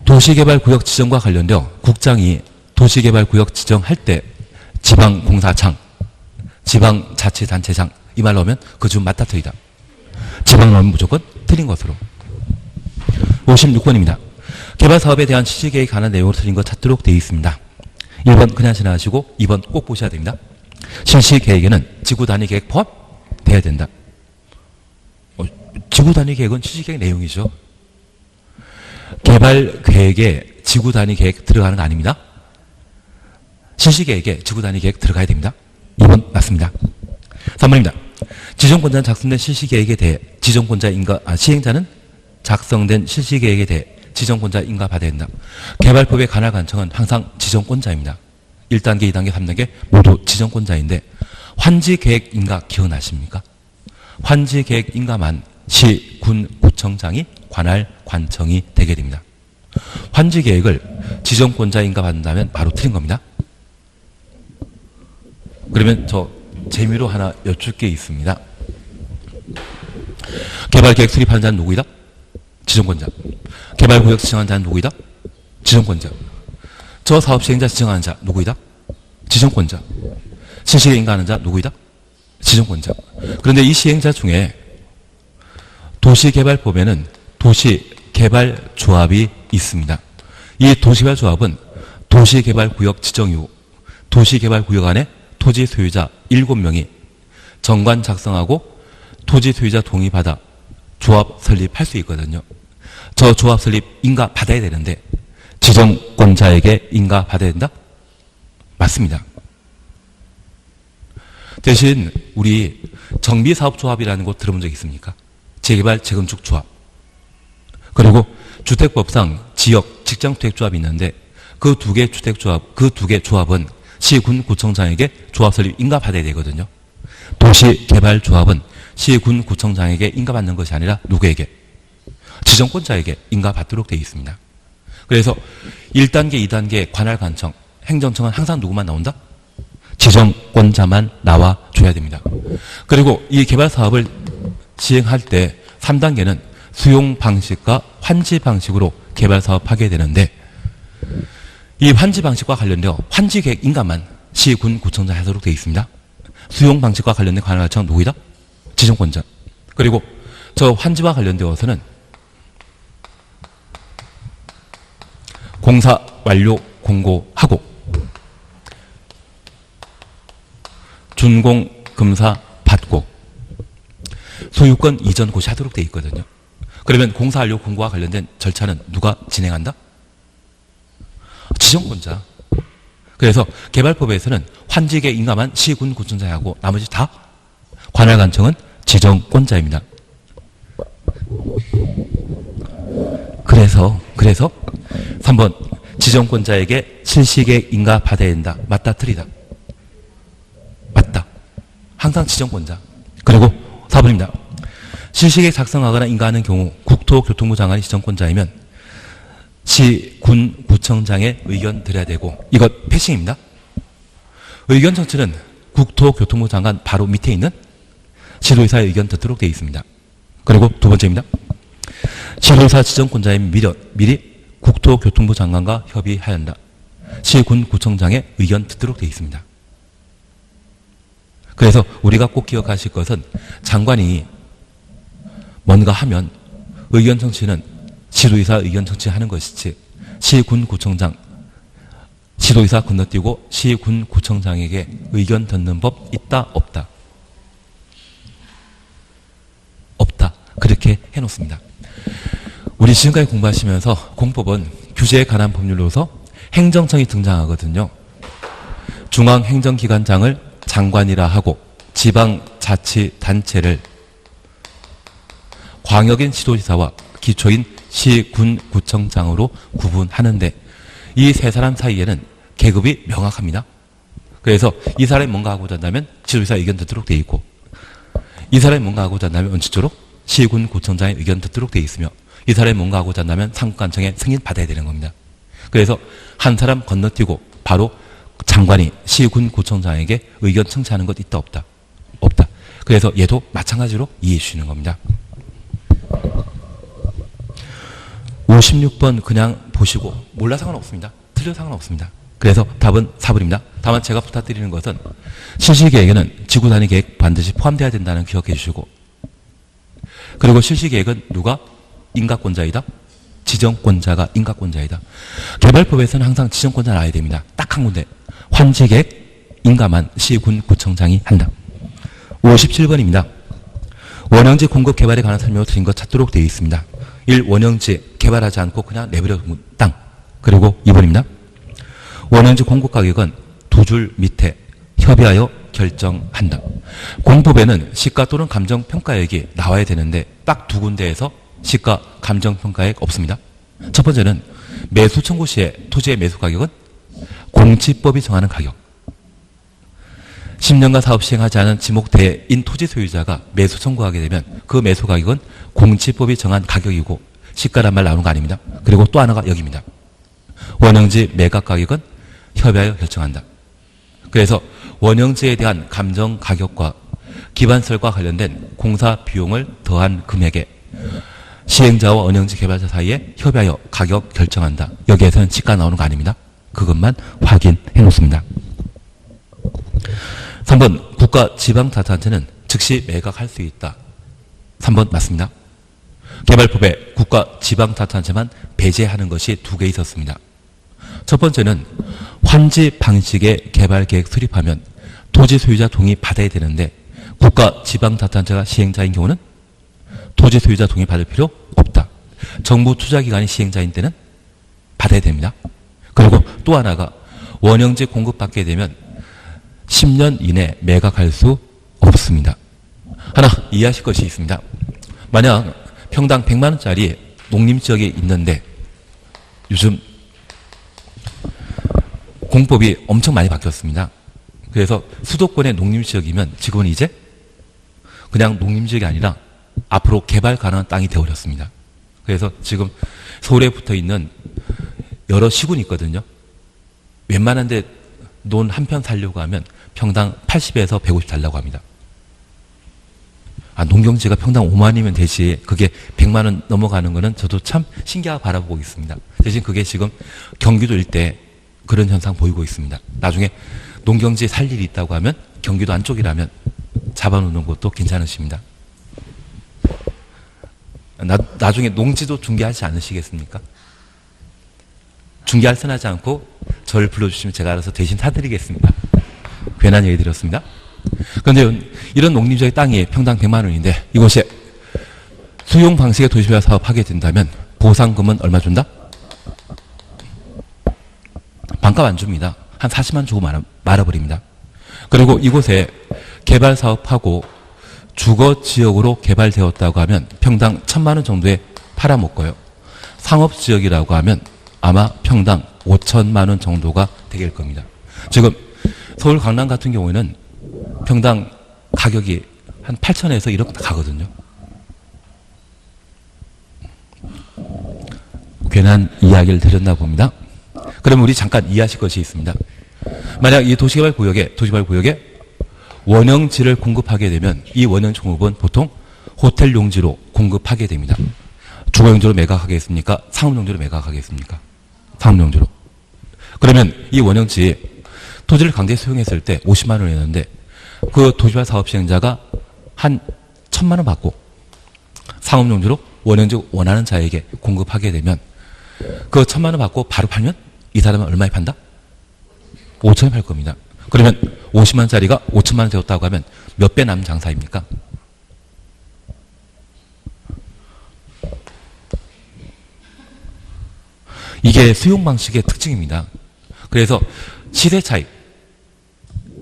도시개발구역 지정과 관련되어 국장이 도시개발구역 지정할 때 지방공사장, 지방자치단체장 이 말로 하면 그 중 맞다 틀리다. 지방 나오면 무조건 틀린 것으로. 56번입니다. 개발사업에 대한 실시계획에 관한 내용으로 틀린 것 찾도록 되어 있습니다. 1번 그냥 지나가시고 2번 꼭 보셔야 됩니다. 실시계획에는 지구단위계획 포함돼야 된다. 지구단위계획은 실시계획 내용이죠. 개발계획에 지구단위계획 들어가는 거 아닙니다. 실시계획에 지구단위계획 들어가야 됩니다. 2번 맞습니다. 3번입니다. 지정권자는 작성된 실시계획에 대해 시행자는 작성된 실시계획에 대해 지정권자 인가받아야 된다. 개발법의 관할 관청은 항상 지정권자입니다. 1단계, 2단계, 3단계 모두 지정권자인데 환지계획 인가 기억나십니까? 환지계획 인가만 시, 군, 구청장이 관할 관청이 되게 됩니다. 환지계획을 지정권자 인가받는다면 바로 틀린 겁니다. 그러면 저 재미로 하나 여쭐 게 있습니다. 개발계획 수립하는 자는 누구이다? 지정권자. 개발구역 지정하는 자는 누구이다? 지정권자. 저 사업 시행자 지정하는 자 누구이다? 지정권자. 실시에 인가하는 자 누구이다? 지정권자. 그런데 이 시행자 중에 도시개발법에는 도시개발조합이 있습니다. 이 도시개발조합은 도시개발구역 지정 이후 도시개발구역 안에 토지 소유자 7명이 정관 작성하고 토지 소유자 동의받아 조합 설립할 수 있거든요. 저 조합 설립 인가 받아야 되는데 지정권자에게 인가 받아야 된다? 맞습니다. 대신 우리 정비사업조합이라는 곳 들어본 적 있습니까? 재개발 재건축 조합. 그리고 주택법상 지역 직장주택조합이 있는데 그 두 개 주택조합, 그 두 개 조합은 시, 군, 구청장에게 조합 설립 인가 받아야 되거든요. 도시개발조합은 시, 군, 구청장에게 인가 받는 것이 아니라 누구에게? 지정권자에게 인가 받도록 되어 있습니다. 그래서 1단계, 2단계 관할 관청, 행정청은 항상 누구만 나온다? 지정권자만 나와줘야 됩니다. 그리고 이 개발 사업을 시행할 때 3단계는 수용 방식과 환지 방식으로 개발 사업하게 되는데 이 환지 방식과 관련되어 환지 계획 인가만 시, 군, 구청장 하도록 되어 있습니다. 수용 방식과 관련된 관할 관청 누구이다? 지정권자. 그리고 저 환지와 관련되어서는 공사 완료 공고하고 준공 검사 받고 소유권 이전 고시하도록 되어 있거든요. 그러면 공사 완료 공고와 관련된 절차는 누가 진행한다? 지정권자. 그래서 개발법에서는 환지계 인가만 시, 군, 구청장이 하고 나머지 다 관할관청은 지정권자입니다. 그래서 3번 지정권자에게 실시계획 인가 받아야 된다. 맞다, 틀리다? 맞다. 항상 지정권자. 그리고 4번입니다. 실시계획 작성하거나 인가하는 경우 국토교통부 장관이 지정권자이면 시, 군, 구청장의 의견 드려야 되고 이것 패싱입니다. 의견 청취는 국토교통부 장관 바로 밑에 있는 시도의사의 의견 듣도록 되어 있습니다. 그리고 두 번째입니다. 시도의사 지정권자의 미리 국토교통부 장관과 협의하여야 한다. 시, 군, 구청장의 의견 듣도록 되어 있습니다. 그래서 우리가 꼭 기억하실 것은 장관이 뭔가 하면 의견 청취는 시도의사 의견 청취하는 것이지 시, 군, 구청장 시도의사 건너뛰고 시, 군, 구청장에게 의견 듣는 법 있다 없다? 없다. 그렇게 해놓습니다. 우리 지금까지 공부하시면서 공법은 규제에 관한 법률로서 행정청이 등장하거든요. 중앙행정기관장을 장관이라 하고 지방자치단체를 광역인 시도지사와 기초인 시, 군, 구청장으로 구분하는데 이 세 사람 사이에는 계급이 명확합니다. 그래서 이 사람이 뭔가 하고자 한다면 시도지사 의견 듣도록 되어 있고 이 사람이 뭔가 하고자 한다면 원칙적으로 시, 군, 구청장의 의견 듣도록 되어 있으며 이 사람이 뭔가 하고자 한다면 상급관청의 승인 받아야 되는 겁니다. 그래서 한 사람 건너뛰고 바로 장관이 시, 군, 구청장에게 의견 청취하는 것 있다 없다? 없다. 그래서 얘도 마찬가지로 이해해 주시는 겁니다. 56번 그냥 보시고 몰라 상관없습니다. 틀려 상관없습니다. 그래서 답은 4번입니다. 다만 제가 부탁드리는 것은 실시계획에는 지구단위 계획 반드시 포함되어야 된다는 기억해 주시고 그리고 실시계획은 누가 인가권자이다? 지정권자가 인가권자이다. 개발법에서는 항상 지정권자 나와야 됩니다. 딱 한 군데. 환지계획 인가만 시, 군, 구청장이 한다. 57번입니다. 원형지 공급 개발에 관한 설명을 드린 것 찾도록 되어 있습니다. 1. 원형지 개발하지 않고 그냥 내버려 둔 땅. 그리고 2번입니다. 원형지 공급 가격은 두 줄 밑에 협의하여 결정한다. 공법에는 시가 또는 감정평가액이 나와야 되는데 딱 두 군데에서 시가 감정평가액 없습니다. 첫 번째는 매수 청구 시에 토지의 매수 가격은 공지법이 정하는 가격. 10년간 사업 시행하지 않은 지목대인 토지 소유자가 매수 청구하게 되면 그 매수 가격은 공지법이 정한 가격이고 시가란 말 나오는 거 아닙니다. 그리고 또 하나가 여기입니다. 원형지 매각 가격은 협의하여 결정한다. 그래서 원형지에 대한 감정 가격과 기반설과 관련된 공사 비용을 더한 금액에 시행자와 원형지 개발자 사이에 협의하여 가격 결정한다. 여기에서는 시가 나오는 거 아닙니다. 그것만 확인해 놓습니다. 3번 국가 지방자치단체는 즉시 매각할 수 있다. 3번 맞습니다. 개발법에 국가 지방자치단체만 배제하는 것이 2개 있었습니다. 첫 번째는 환지 방식의 개발계획 수립하면 토지 소유자 동의 받아야 되는데 국가 지방자치단체가 시행자인 경우는 토지 소유자 동의 받을 필요 없다. 정부 투자기관이 시행자인 때는 받아야 됩니다. 그리고 또 하나가 원형지 공급받게 되면 10년 이내 매각할 수 없습니다. 하나 이해하실 것이 있습니다. 만약 평당 100만 원짜리 농림지역이 있는데 요즘 공법이 엄청 많이 바뀌었습니다. 그래서 수도권의 농림지역이면 지금은 이제 그냥 농림지역이 아니라 앞으로 개발 가능한 땅이 되어버렸습니다. 그래서 지금 서울에 붙어있는 여러 시군이 있거든요. 웬만한 데 논 한 편 살려고 하면 평당 80에서 150 달라고 합니다. 농경지가 평당 5만이면 되지 그게 100만 원 넘어가는 거는 저도 참 신기하게 바라보고 있습니다. 대신 그게 지금 경기도 일대 그런 현상 보이고 있습니다. 나중에 농경지에 살 일이 있다고 하면 경기도 안쪽이라면 잡아놓는 것도 괜찮으십니다. 나중에 농지도 중개하지 않으시겠습니까? 중개할 선하지 않고 저를 불러주시면 제가 알아서 대신 사드리겠습니다. 괜한 얘기 드렸습니다. 그런데 이런 농림지역의 땅이 평당 100만 원인데 이곳에 수용 방식의 도시개발 사업하게 된다면 보상금은 얼마 준다? 반값 안 줍니다. 한 40만 주고 말아버립니다. 그리고 이곳에 개발 사업하고 주거지역으로 개발되었다고 하면 평당 1000만 원 정도에 팔아먹고요. 상업지역이라고 하면 아마 평당 5천만 원 정도가 되길 겁니다. 지금 서울 강남 같은 경우에는 평당 가격이 한 8천에서 1억 가거든요. 괜한 이야기를 드렸나 봅니다. 그럼 우리 잠깐 이해하실 것이 있습니다. 만약 이 도시개발 구역에 원형지를 공급하게 되면 이 원형지 공급은 보통 호텔 용지로 공급하게 됩니다. 주거용지로 매각하겠습니까? 상업용지로 매각하겠습니까? 상업용지로. 그러면 이 원형지 토지를 강제 수용했을 때 50만 원이었는데 그 도시개발 사업 시행자가 한 1000만 원 받고 상업용지로 원형지 원하는 자에게 공급하게 되면 그 1000만 원 받고 바로 팔면 이 사람은 얼마에 판다? 5천에 팔 겁니다. 그러면 50만 원짜리가 5천만 원 되었다고 하면 몇 배 남은 장사입니까? 이게 수용 방식의 특징입니다. 그래서 시세 차익,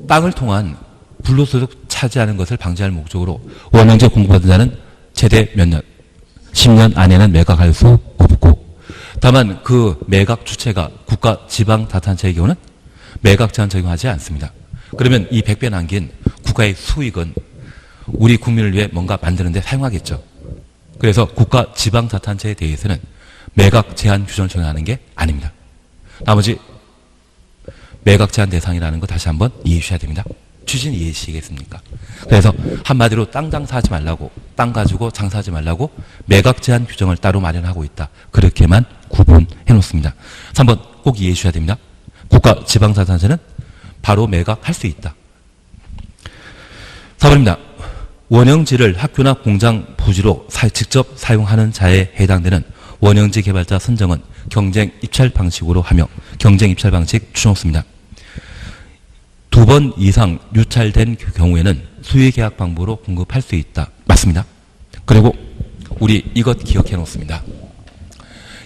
땅을 통한 불로소득 차지하는 것을 방지할 목적으로 원형지 공급받은 자는 최대 몇 년? 10년 안에는 매각할 수 없고 다만 그 매각 주체가 국가 지방자치단체의 경우는 매각 제한 적용하지 않습니다. 그러면 이 100배 남긴 국가의 수익은 우리 국민을 위해 뭔가 만드는 데 사용하겠죠. 그래서 국가 지방자치단체에 대해서는 매각 제한 규정을 적용하는 게 아닙니다. 나머지 매각 제한 대상이라는 거 다시 한번 이해해 주셔야 됩니다. 취지는 이해해 주시겠습니까? 그래서 한마디로 땅 장사하지 말라고, 땅 가지고 장사하지 말라고 매각 제한 규정을 따로 마련하고 있다. 그렇게만 구분해 놓습니다. 3번 꼭 이해해 주셔야 됩니다. 국가 지방자치단체는 바로 매각할 수 있다. 4번입니다. 원형지를 학교나 공장 부지로 직접 사용하는 자에 해당되는 원형지 개발자 선정은 경쟁 입찰 방식으로 하며 경쟁 입찰 방식 준없습니다. 2번 이상 유찰된 경우에는 수의 계약 방법으로 공급할 수 있다. 맞습니다. 그리고 우리 이것 기억해 놓습니다.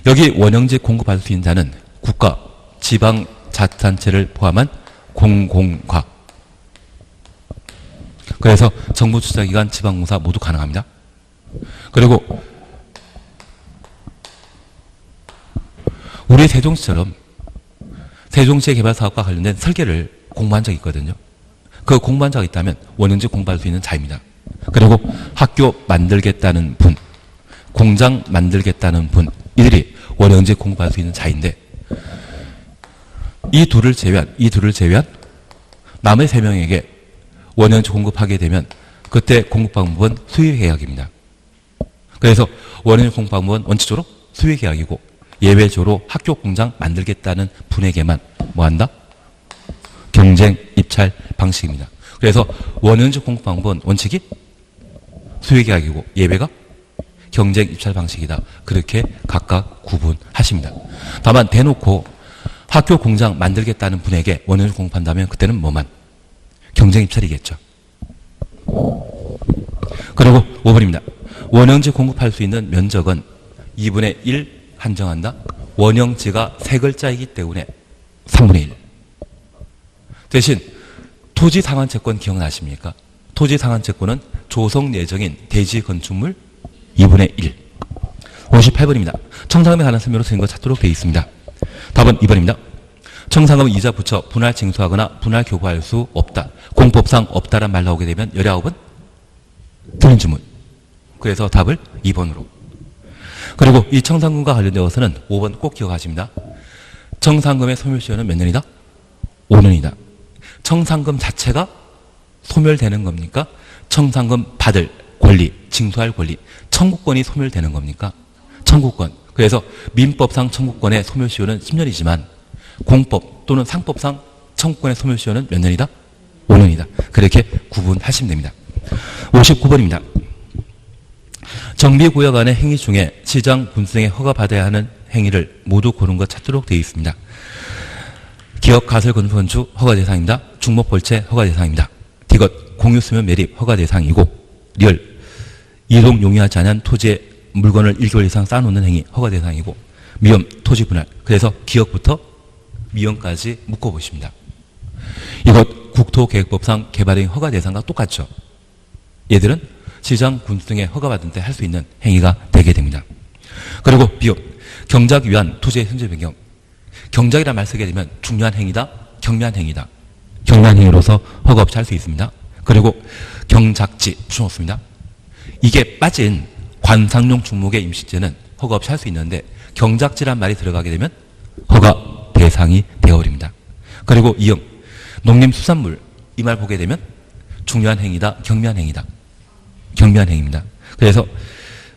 여기 원형지 공급할 수 있는 자는 국가, 지방, 자치단체를 포함한 공공과 그래서 정부 투자기관, 지방공사 모두 가능합니다. 그리고 우리 세종시처럼 세종시의 개발 사업과 관련된 설계를 공부한 적이 있거든요. 그 공부한 적이 있다면 원형지 공부할 수 있는 자입니다. 그리고 학교 만들겠다는 분, 공장 만들겠다는 분, 이들이 원형지 공부할 수 있는 자인데 이 둘을 제외한 남의 3명에게 원형지 공급하게 되면 그때 공급 방법은 수의 계약입니다. 그래서 원형지 공급 방법은 원칙적으로 수의 계약이고 예외적으로 학교 공장 만들겠다는 분에게만 뭐한다? 경쟁 입찰 방식입니다. 그래서 원형지 공급 방법은 원칙이 수의 계약이고 예외가 경쟁 입찰 방식이다. 그렇게 각각 구분하십니다. 다만 대놓고 학교 공장 만들겠다는 분에게 원형지 공급한다면 그때는 뭐만? 경쟁 입찰이겠죠. 그리고 5번입니다. 원형지 공급할 수 있는 면적은 2분의 1 한정한다. 원형지가 3글자이기 때문에 3분의 1. 대신 토지상환채권 기억나십니까? 토지상환채권은 조성 예정인 대지 건축물 2분의 1. 58번입니다. 청산금에 관한 설명으로 쓰인 것 찾도록 되어 있습니다. 답은 2번입니다. 청산금은 이자 붙여 분할 징수하거나 분할 교부할 수 없다. 공법상 없다란 말 나오게 되면 19은 틀린 질문. 그래서 답을 2번으로. 그리고 이 청산금과 관련되어서는 5번 꼭 기억하십니다. 청산금의 소멸시효는 몇 년이다? 5년이다. 청산금 자체가 소멸되는 겁니까? 청산금 받을 권리, 징수할 권리, 청구권이 소멸되는 겁니까? 청구권. 그래서 민법상 청구권의 소멸시효는 10년이지만 공법 또는 상법상 청구권의 소멸시효는 몇 년이다? 5년이다. 그렇게 구분하시면 됩니다. 59번입니다. 정비구역 안의 행위 중에 시장 군수행에 허가받아야 하는 행위를 모두 고른 것 찾도록 되어 있습니다. 기업 가설 건축 건축 허가 대상입니다. 중목 벌채 허가 대상입니다. 디귿 공유 수면 매립 허가 대상이고 리얼 이동 용이하지 않은 토지에 물건을 1개월 이상 쌓아놓는 행위 허가 대상이고 미음 토지 분할. 그래서 기업부터 미음까지 묶어보십니다. 이것 국토계획법상 개발행 허가 대상과 똑같죠. 얘들은 시장 군수 등에 허가받은 때 할 수 있는 행위가 되게 됩니다. 그리고 비읍 경작 위한 토지의 현재 변경. 경작이란 말 쓰게 되면 중요한 행위다, 경미한 행위다. 경미한 행위로서 허가 없이 할 수 있습니다. 그리고 경작지 붙여놓습니다. 이게 빠진 관상용 중목의 임시제는 허가 없이 할 수 있는데 경작지란 말이 들어가게 되면 허가 대상이 되어버립니다. 그리고 이응 농림수산물 이 말 보게 되면 중요한 행위다, 경미한 행위다. 경미한 행위입니다. 그래서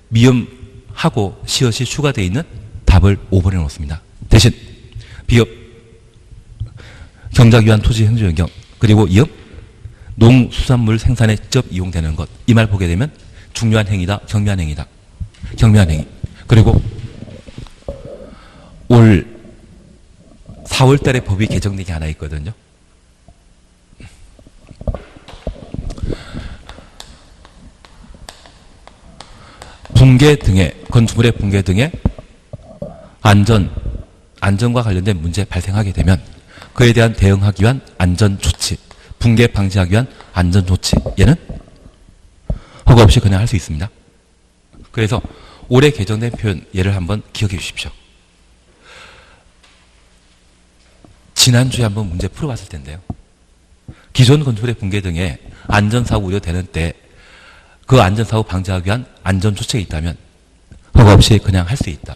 미음하고 시옷이 추가되어 있는 답을 5번에 놓습니다. 대신 비읍 경작 위한 토지 현재 변경 그리고 이응 농수산물 생산에 직접 이용되는 것 이 말 보게 되면 중요한 행위다, 경미한 행위다. 경미한 행위. 그리고 올 4월 달에 법이 개정된 게 하나 있거든요. 붕괴 등의 건축물의 붕괴 등의 안전과 관련된 문제 발생하게 되면 그에 대한 대응하기 위한 안전조치, 붕괴 방지하기 위한 안전조치 얘는 허가 없이 그냥 할 수 있습니다. 그래서 올해 개정된 표현 얘를 한번 기억해 주십시오. 지난주에 한번 문제 풀어봤을 텐데요. 기존 건축물의 붕괴 등의 안전사고 우려되는 때 그 안전사고 방지하기 위한 안전조치가 있다면 허가 없이 그냥 할 수 있다.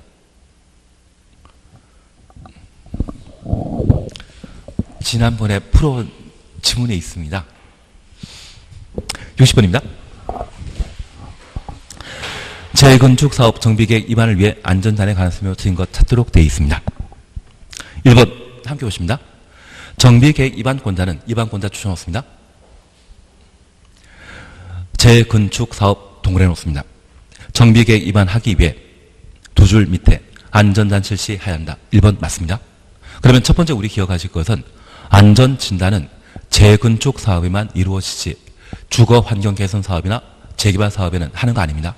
지난번에 풀어온 지문에 있습니다. 60번입니다. 재건축사업 정비계획 위반을 위해 안전단에 관한 설명을 드린 것 찾도록 되어 있습니다. 1번 함께 보십니다. 정비계획 위반권자는 위반권자 추천했습니다. 재건축사업 동그래 놓습니다. 정비계획 위반하기 위해 두 줄 밑에 안전단 실시해야 한다. 1번 맞습니다. 그러면 첫 번째 우리 기억하실 것은 안전진단은 재건축 사업에만 이루어지지 주거환경개선 사업이나 재개발 사업에는 하는 거 아닙니다.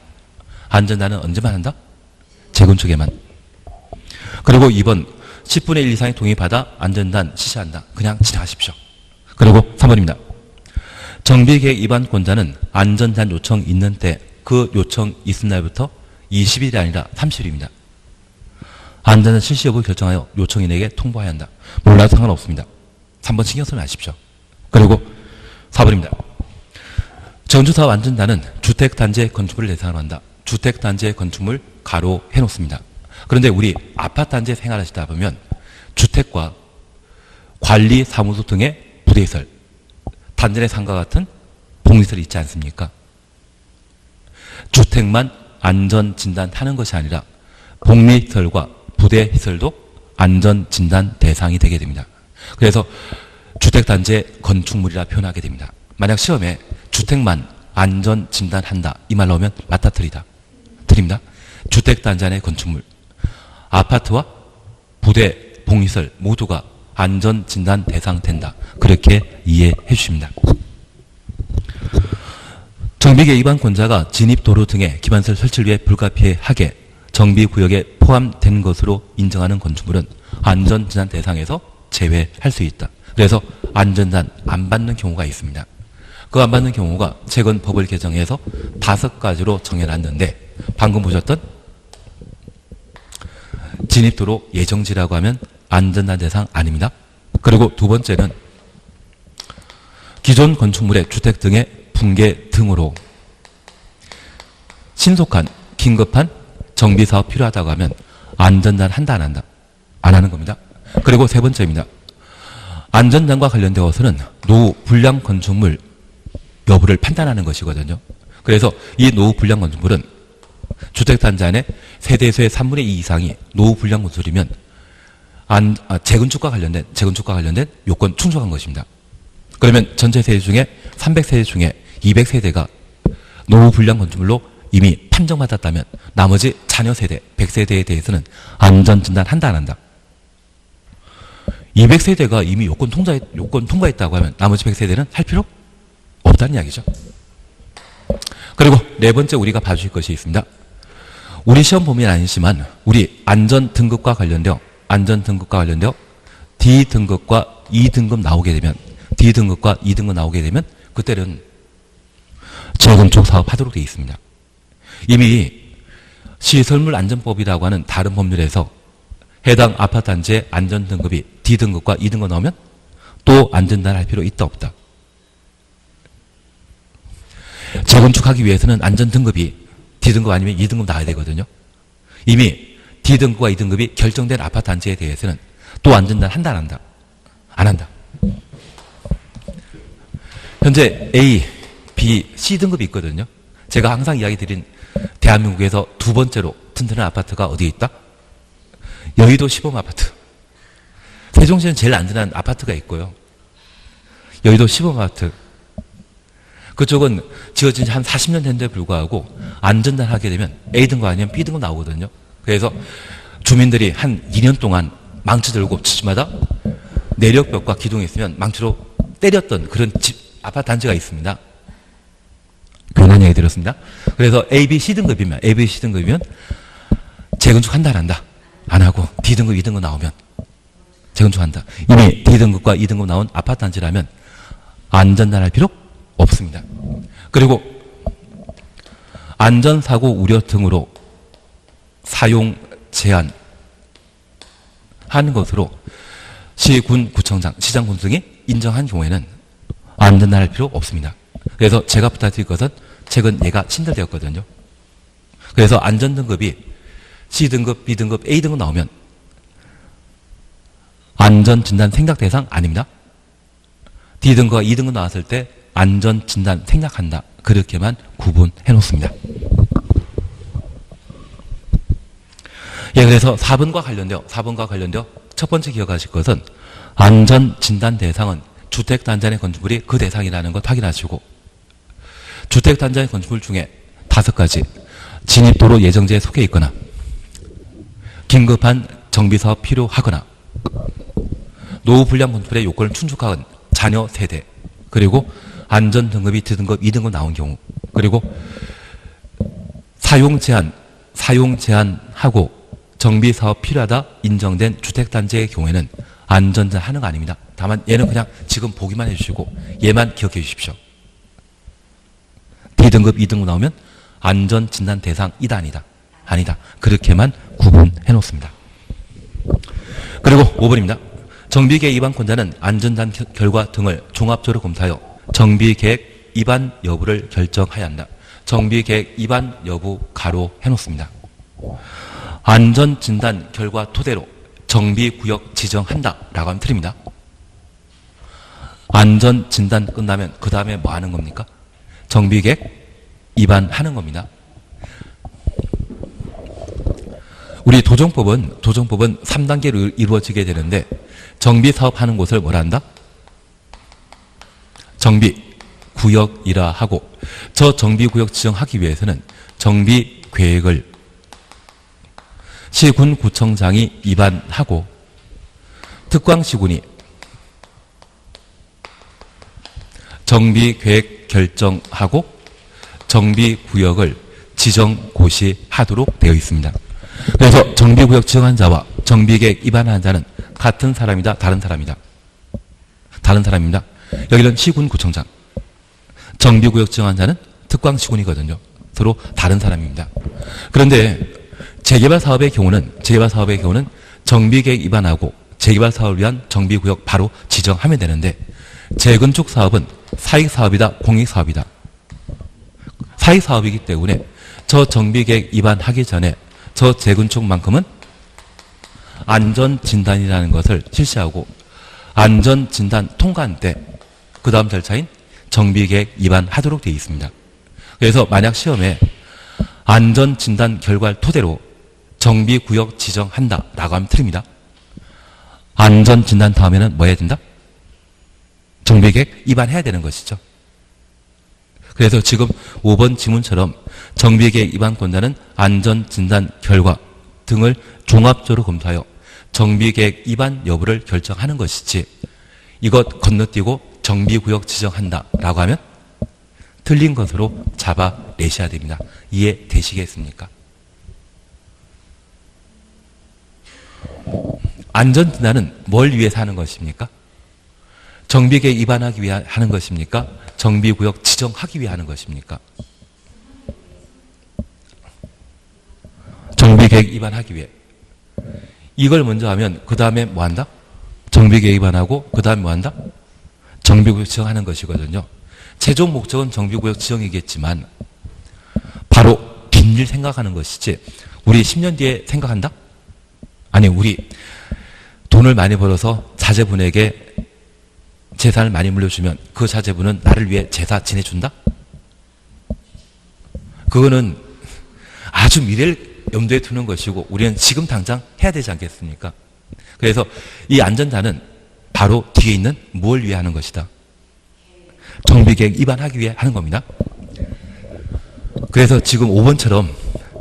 안전단은 언제만 한다? 재건축에만. 그리고 2번 10분의 1 이상의 동의받아 안전단 실시한다. 그냥 지나가십시오. 그리고 3번입니다. 정비계획 위반권자는 안전단 요청 있는 때 그 요청 있은 날부터 20일이 아니라 30일입니다. 안전단 실시 여부를 결정하여 요청인에게 통보해야 한다. 몰라도 상관없습니다. 3번 신경 쓰지 마십시오. 그리고 4번입니다. 전주사업 안전단은 주택단지의 건축물을 대상으로 한다. 주택단지의 건축물 가로 해놓습니다. 그런데 우리 아파트단지에 생활하시다 보면 주택과 관리사무소 등의 부대시설 단전의 상과 같은 복리설이 있지 않습니까? 주택만 안전진단하는 것이 아니라 복리시설과 부대시설도 안전진단 대상이 되게 됩니다. 그래서 주택단지의 건축물이라 표현하게 됩니다. 만약 시험에 주택만 안전진단한다 이 말 나오면 맞다 틀리다. 틀립니다. 주택단지 안의 건축물, 아파트와 부대, 복리시설 모두가 안전진단 대상 된다. 그렇게 이해해 주십니다. 정비계 위반권자가 진입도로 등의 기반시설 설치를 위해 불가피하게 정비구역에 포함된 것으로 인정하는 건축물은 안전진단 대상에서 제외할 수 있다. 그래서 안전진단 안 받는 경우가 있습니다. 그 안 받는 경우가 최근 법을 개정해서 5가지로 정해놨는데 방금 보셨던 진입도로 예정지라고 하면 안전진단 대상 아닙니다. 그리고 두 번째는 기존 건축물의 주택 등의 붕괴 등으로 신속한 긴급한 정비사업 필요하다고 하면 안전진단 한다 안 한다? 안 하는 겁니다. 그리고 세 번째입니다. 안전진단과 관련되어서는 노후 불량 건축물 여부를 판단하는 것이거든요. 그래서 이 노후 불량 건축물은 주택단지 안에 세대수의 3분의 2 이상이 노후 불량 건축물이면 재건축과 관련된 요건 충족한 것입니다. 그러면 전체 세대 중에 300세대 중에 200세대가 노후 불량 건축물로 이미 판정받았다면 나머지 자녀 세대 100세대에 대해서는 안전진단 한다 안 한다? 200세대가 이미 요건 통과했다고 하면 나머지 100세대는 할 필요 없다는 이야기죠. 그리고 네 번째 우리가 봐주실 것이 있습니다. 우리 시험 범위는 아니지만 우리 안전등급과 관련되어 D등급과 E등급 나오게 되면 D등급과 E등급 나오게 되면 그때는 재건축 사업 하도록 되어 있습니다. 이미 시설물 안전법이라고 하는 다른 법률에서 해당 아파트 단지의 안전등급이 D등급과 E등급 나오면 또 안전진단 할 필요 있다 없다? 재건축하기 위해서는 안전등급이 D등급 아니면 E등급 나와야 되거든요. 이미 D등급과 E등급이 결정된 아파트 단지에 대해서는 또 안전진단 한다 안 한다? 안 한다. 현재 A, B, C등급이 있거든요. 제가 항상 이야기 드린 대한민국에서 두 번째로 튼튼한 아파트가 어디에 있다? 여의도 시범 아파트. 세종시는 제일 안전한 아파트가 있고요. 여의도 시범 아파트. 그쪽은 지어진 지 한 40년 된 데 불구하고 안전단 하게 되면 A등급 아니면 B등급 나오거든요. 그래서 주민들이 한 2년 동안 망치 들고 집마다 내력벽과 기둥이 있으면 망치로 때렸던 그런 아파트 단지가 있습니다. 교난 얘기 들었습니다. 그래서 A, B, C등급이면 재건축한다 안 한다? 안 하고 D등급, E등급 나오면 재건축한다. 이미 D등급과 E등급 나온 아파트 단지라면 안전단 할 필요 없습니다. 그리고 안전사고 우려 등으로 사용 제한 하는 것으로 시군 구청장, 시장 군 등이 인정한 경우에는 안전단 할 필요 없습니다. 그래서 제가 부탁드릴 것은 최근 얘가 신설되었거든요. 그래서 안전등급이 C등급, B등급, A등급 나오면 안전진단 생략 대상 아닙니다. D등급과 E등급 나왔을 때 안전진단 생략한다. 그렇게만 구분해 놓습니다. 예, 그래서 4번과 관련되어 첫 번째 기억하실 것은 안전진단 대상은 주택단지 안의 건축물이 그 대상이라는 것 확인하시고 주택단지 안의 건축물 중에 5가지 진입도로 예정지에 속해 있거나 긴급한 정비사업 필요하거나 노후 불량 건축물의 요건을 충족한 자녀 세대 그리고 안전등급이 D등급, E등급 나온 경우 그리고 사용 제한하고 정비사업 필요하다 인정된 주택단지의 경우에는 안전진단 하는 거 아닙니다. 다만 얘는 그냥 지금 보기만 해주시고 얘만 기억해 주십시오. D등급, E등급 나오면 안전진단 대상이다 아니다? 아니다. 그렇게만 구분해 놓습니다. 그리고 5번입니다. 정비계획 위반권자는 안전단 결과 등을 종합적으로 검토하여 정비계획 위반 여부를 결정해야 한다. 정비계획 위반 여부 가로 해놓습니다. 안전진단 결과 토대로 정비구역 지정한다 라고 하면 틀립니다. 안전 진단 끝나면 그 다음에 뭐 하는 겁니까? 정비계획 입안하는 겁니다. 우리 도정법은 3단계로 이루어지게 되는데 정비 사업하는 곳을 뭐라 한다? 정비 구역이라 하고, 저 정비 구역 지정하기 위해서는 정비 계획을 시군 구청장이 입안하고 특광시군이 정비 계획 결정하고 정비 구역을 지정 고시하도록 되어 있습니다. 그래서 정비 구역 지정한 자와 정비 계획 입안한 자는 같은 사람이다, 다른 사람이다. 다른 사람입니다. 여기는 시군 구청장. 정비 구역 지정한 자는 특광시군이거든요. 서로 다른 사람입니다. 그런데 재개발 사업의 경우는 정비 계획 입안하고 재개발 사업을 위한 정비 구역 바로 지정하면 되는데, 재건축 사업은 사익 사업이다, 공익 사업이다. 사익 사업이기 때문에 저 정비 계획 입안하기 전에 저 재건축만큼은 안전진단이라는 것을 실시하고, 안전진단 통과한 때 그 다음 절차인 정비계획 입안하도록 되어 있습니다. 그래서 만약 시험에 안전진단 결과를 토대로 정비구역 지정한다 라고 하면 틀립니다. 안전진단 다음에는 뭐 해야 된다? 정비계획 입안해야 되는 것이죠. 그래서 지금 5번 지문처럼 정비계획 입안권자는 안전진단 결과 등을 종합적으로 검토하여 정비계획 입안 여부를 결정하는 것이지, 이것 건너뛰고 정비구역 지정한다 라고 하면 틀린 것으로 잡아내셔야 됩니다. 이해되시겠습니까? 안전진단은 뭘 위해서 하는 것입니까? 정비계획 입안하기 위해 하는 것입니까? 정비구역 지정하기 위해 하는 것입니까? 정비계획 입안하기 위해. 이걸 먼저 하면 그 다음에 뭐 한다? 정비계획 입안하고 그 다음에 뭐 한다? 정비구역 지정하는 것이거든요. 최종 목적은 정비구역 지정이겠지만 바로 뒷일 생각하는 것이지, 우리 10년 뒤에 생각한다? 아니, 우리 돈을 많이 벌어서 자제분에게 재산을 많이 물려주면 그 자제분은 나를 위해 제사 지내준다? 그거는 아주 미래를 염두에 두는 것이고, 우리는 지금 당장 해야 되지 않겠습니까? 그래서 이 안전자는 바로 뒤에 있는 뭘 위해 하는 것이다? 정비계획 입안하기 위해 하는 겁니다. 그래서 지금 5번처럼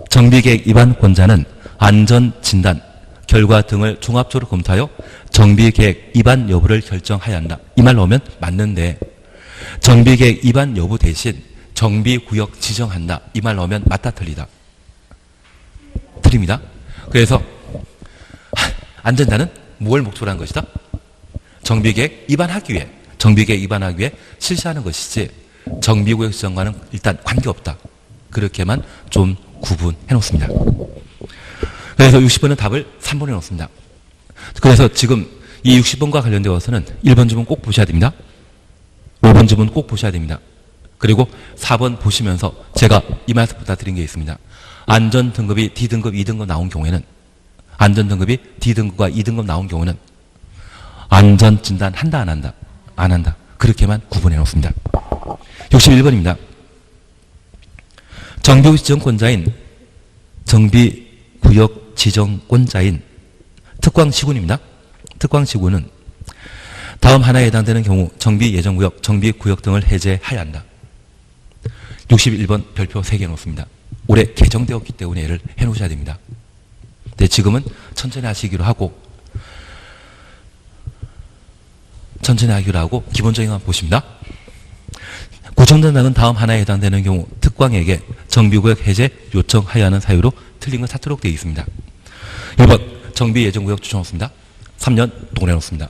정비계획 입안권자는 안전진단 결과 등을 종합적으로 검토하여 정비계획 입안 여부를 결정해야 한다. 이 말 넣으면 맞는데, 정비계획 입안 여부 대신 정비구역 지정한다. 이 말 넣으면 맞다, 틀리다? 틀립니다. 그래서 안전자는 뭘 목적으로 한 것이다? 정비계획 입안하기 위해 실시하는 것이지, 정비구역 지정과는 일단 관계없다. 그렇게만 좀 구분해 놓습니다. 그래서 60번은 답을 3번에 놓습니다. 그래서 지금 이 60번과 관련되어서는 1번 지문 꼭 보셔야 됩니다. 5번 지문 꼭 보셔야 됩니다. 그리고 4번 보시면서 제가 이 말씀 부탁드린 게 있습니다. 안전등급이 D등급, 2등급 나온 경우에는, 안전등급이 D등급과 2등급 나온 경우는 안전진단 한다, 안 한다? 안 한다. 그렇게만 구분해 놓습니다. 61번입니다. 정비구역 지정권자인 정비구역 지정권자인 특광시군입니다. 특광시군은 다음 하나에 해당되는 경우 정비예정구역, 정비구역 등을 해제해야 한다. 61번 별표 3개 놓습니다. 올해 개정되었기 때문에 얘를 해놓으셔야 됩니다. 근데 지금은 천천히 하시기로 하고 기본적인 것 보십니다. 구청장은 다음 하나에 해당되는 경우 특광에게 정비구역 해제 요청하여야 하는 사유로 틀린 건 찾도록 되어 있습니다. 1번 정비예정구역 추천했습니다. 3년 동그라미 놓습니다.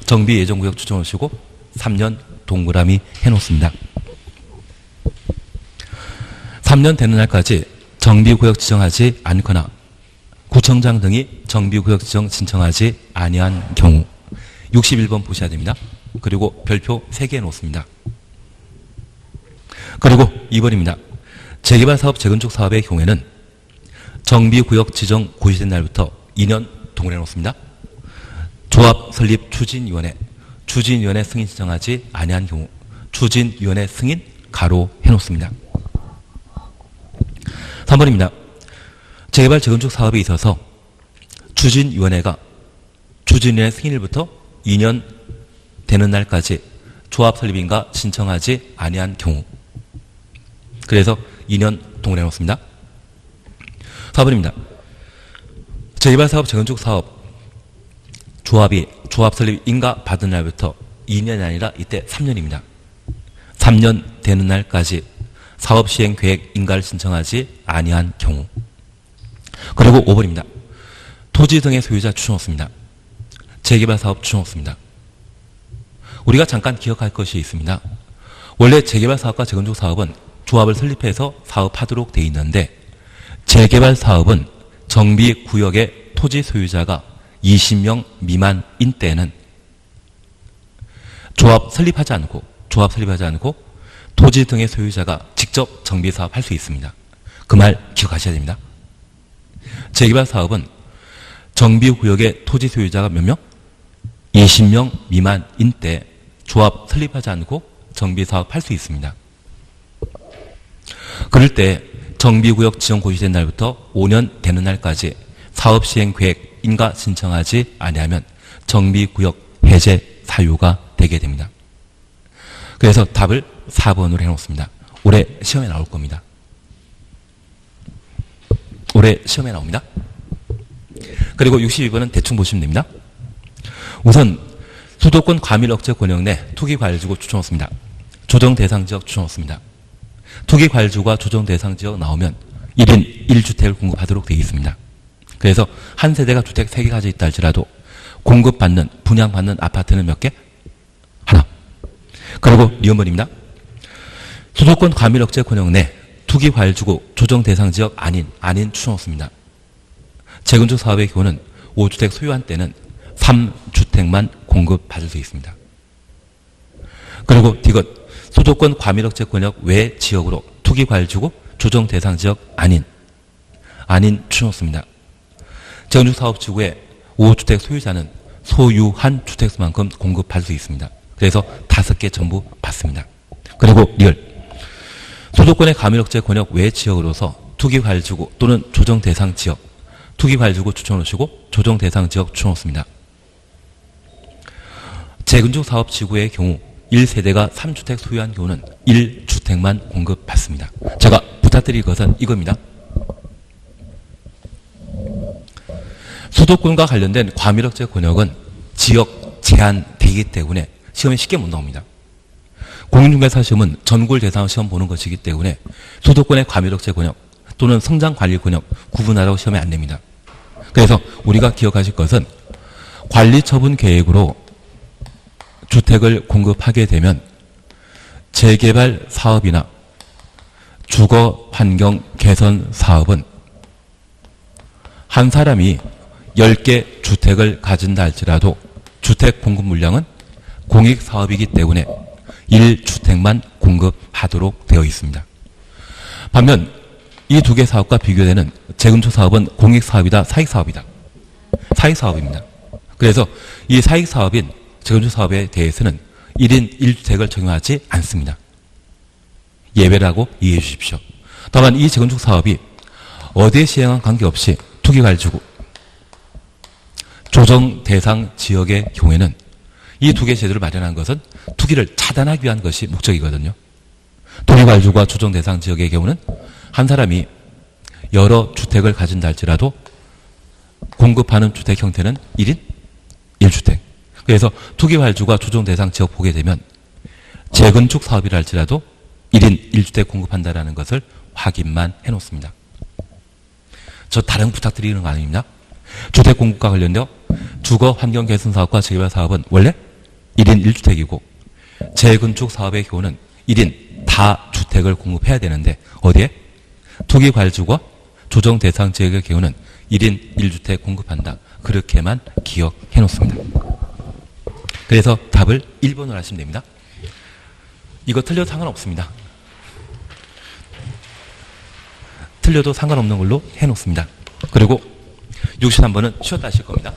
정비예정구역 추천하시고 3년 동그라미 해놓습니다. 3년 되는 날까지 정비구역 지정하지 않거나 구청장 등이 정비구역 지정 신청하지 아니한 경우 61번 보셔야 됩니다. 그리고 별표 3개 놓습니다. 그리고 2번입니다. 재개발 사업, 재건축 사업의 경우에는 정비구역 지정 고시된 날부터 2년 동그라미 놓습니다. 조합 설립 추진위원회 추진위원회 승인 신청하지 아니한 경우 추진위원회 승인 가로 해놓습니다. 3번입니다. 재개발 재건축 사업에 있어서 추진위원회가 추진위원회 승인일부터 2년 되는 날까지 조합 설립인가 신청하지 아니한 경우 그래서 2년 동원해 놓습니다. 4번입니다. 재개발 사업 재건축 사업 조합이 조합 설립 인가 받은 날부터 2년이 아니라 이때 3년입니다. 3년 되는 날까지 사업 시행 계획 인가를 신청하지 아니한 경우. 그리고 5번입니다. 토지 등의 소유자 추천없습니다. 재개발 사업 추천없습니다. 우리가 잠깐 기억할 것이 있습니다. 원래 재개발 사업과 재건축 사업은 조합을 설립해서 사업하도록 되어 있는데 재개발 사업은 정비구역의 토지 소유자가 20명 미만인 때는 조합 설립하지 않고 토지 등의 소유자가 직접 정비사업 할 수 있습니다. 그 말 기억하셔야 됩니다. 재개발 사업은 정비구역의 토지 소유자가 몇 명? 20명 미만인 때 조합 설립하지 않고 정비사업 할 수 있습니다. 그럴 때 정비구역 지정 고시된 날부터 5년 되는 날까지 사업 시행 계획 인가 신청하지 아니하면 정비구역 해제 사유가 되게 됩니다. 그래서 답을 4번으로 해놓습니다. 올해 시험에 나올 겁니다. 올해 시험에 나옵니다. 그리고 62번은 대충 보시면 됩니다. 우선 수도권 과밀 억제 권역 내 투기 과일지구 추천 없습니다. 조정 대상 지역 추천 없습니다. 투기 과일지구가 조정 대상 지역 나오면 1인 1주택을 공급하도록 되어 있습니다. 그래서 한 세대가 주택 3개 가지고 있다 할지라도 공급받는, 분양받는 아파트는 몇 개? 하나. 그리고 리언번입니다. 수도권 과밀 억제 권역 내 투기 과일지구 조정 대상 지역 아닌 추천 없습니다. 재건축 사업의 경우는 5주택 소유한 때는 3주택만 공급받을 수 있습니다. 그리고 디귿 수도권 과밀 억제 권역 외 지역으로 투기 과일지구 조정 대상 지역 아닌 추천 없습니다. 재건축 사업 지구의 5주택 소유자는 소유한 주택수만큼 공급받을 수 있습니다. 그래서 5개 전부 받습니다. 그리고 리얼 수도권의 과밀억제 권역 외 지역으로서 투기과일지구 또는 조정 대상 지역 투기과일지구 추천하시고 조정 대상 지역 추천했습니다. 재건축 사업 지구의 경우 1세대가 3주택 소유한 경우는 1주택만 공급받습니다. 제가 부탁드릴 것은 이겁니다. 수도권과 관련된 과밀억제 권역은 지역 제한되기 때문에 시험에 쉽게 못 나옵니다. 공인중개사 시험은 전국을 대상으로 시험 보는 것이기 때문에 수도권의 과밀억제 권역 또는 성장관리 권역 구분하라고 시험에 안 냅니다. 그래서 우리가 기억하실 것은 관리처분 계획으로 주택을 공급하게 되면 재개발 사업이나 주거 환경 개선 사업은 한 사람이 10개 주택을 가진다 할지라도 주택 공급 물량은 공익사업이기 때문에 1주택만 공급하도록 되어 있습니다. 반면 이 두 개 사업과 비교되는 재건축 사업은 공익사업이다, 사익사업이다. 사익사업입니다. 그래서 이 사익사업인 재건축 사업에 대해서는 1인 1주택을 적용하지 않습니다. 예외라고 이해해 주십시오. 다만 이 재건축 사업이 어디에 시행한 관계없이 투기과일지구 조정 대상 지역의 경우에는 이 두 개 제도를 마련한 것은 투기를 차단하기 위한 것이 목적이거든요. 투기과일지구와 조정 대상 지역의 경우는 한 사람이 여러 주택을 가진다 할지라도 공급하는 주택 형태는 1인 1주택. 그래서 투기과일지구와 조정 대상 지역 보게 되면 재건축 사업이라 할지라도 1인 1주택 공급한다는 것을 확인만 해놓습니다. 저 다른 부탁드리는 거 아닙니다. 주택 공급과 관련되어 주거 환경 개선 사업과 재개발 사업은 원래 1인 1주택이고 재건축 사업의 경우는 1인 다주택을 공급해야 되는데 어디에? 투기과일지구와 조정 대상 지역의 경우는 1인 1주택 공급한다. 그렇게만 기억해 놓습니다. 그래서 답을 1번으로 하시면 됩니다. 이거 틀려도 상관없습니다. 틀려도 상관없는 걸로 해놓습니다. 그리고 63번은 쉬었다 하실 겁니다.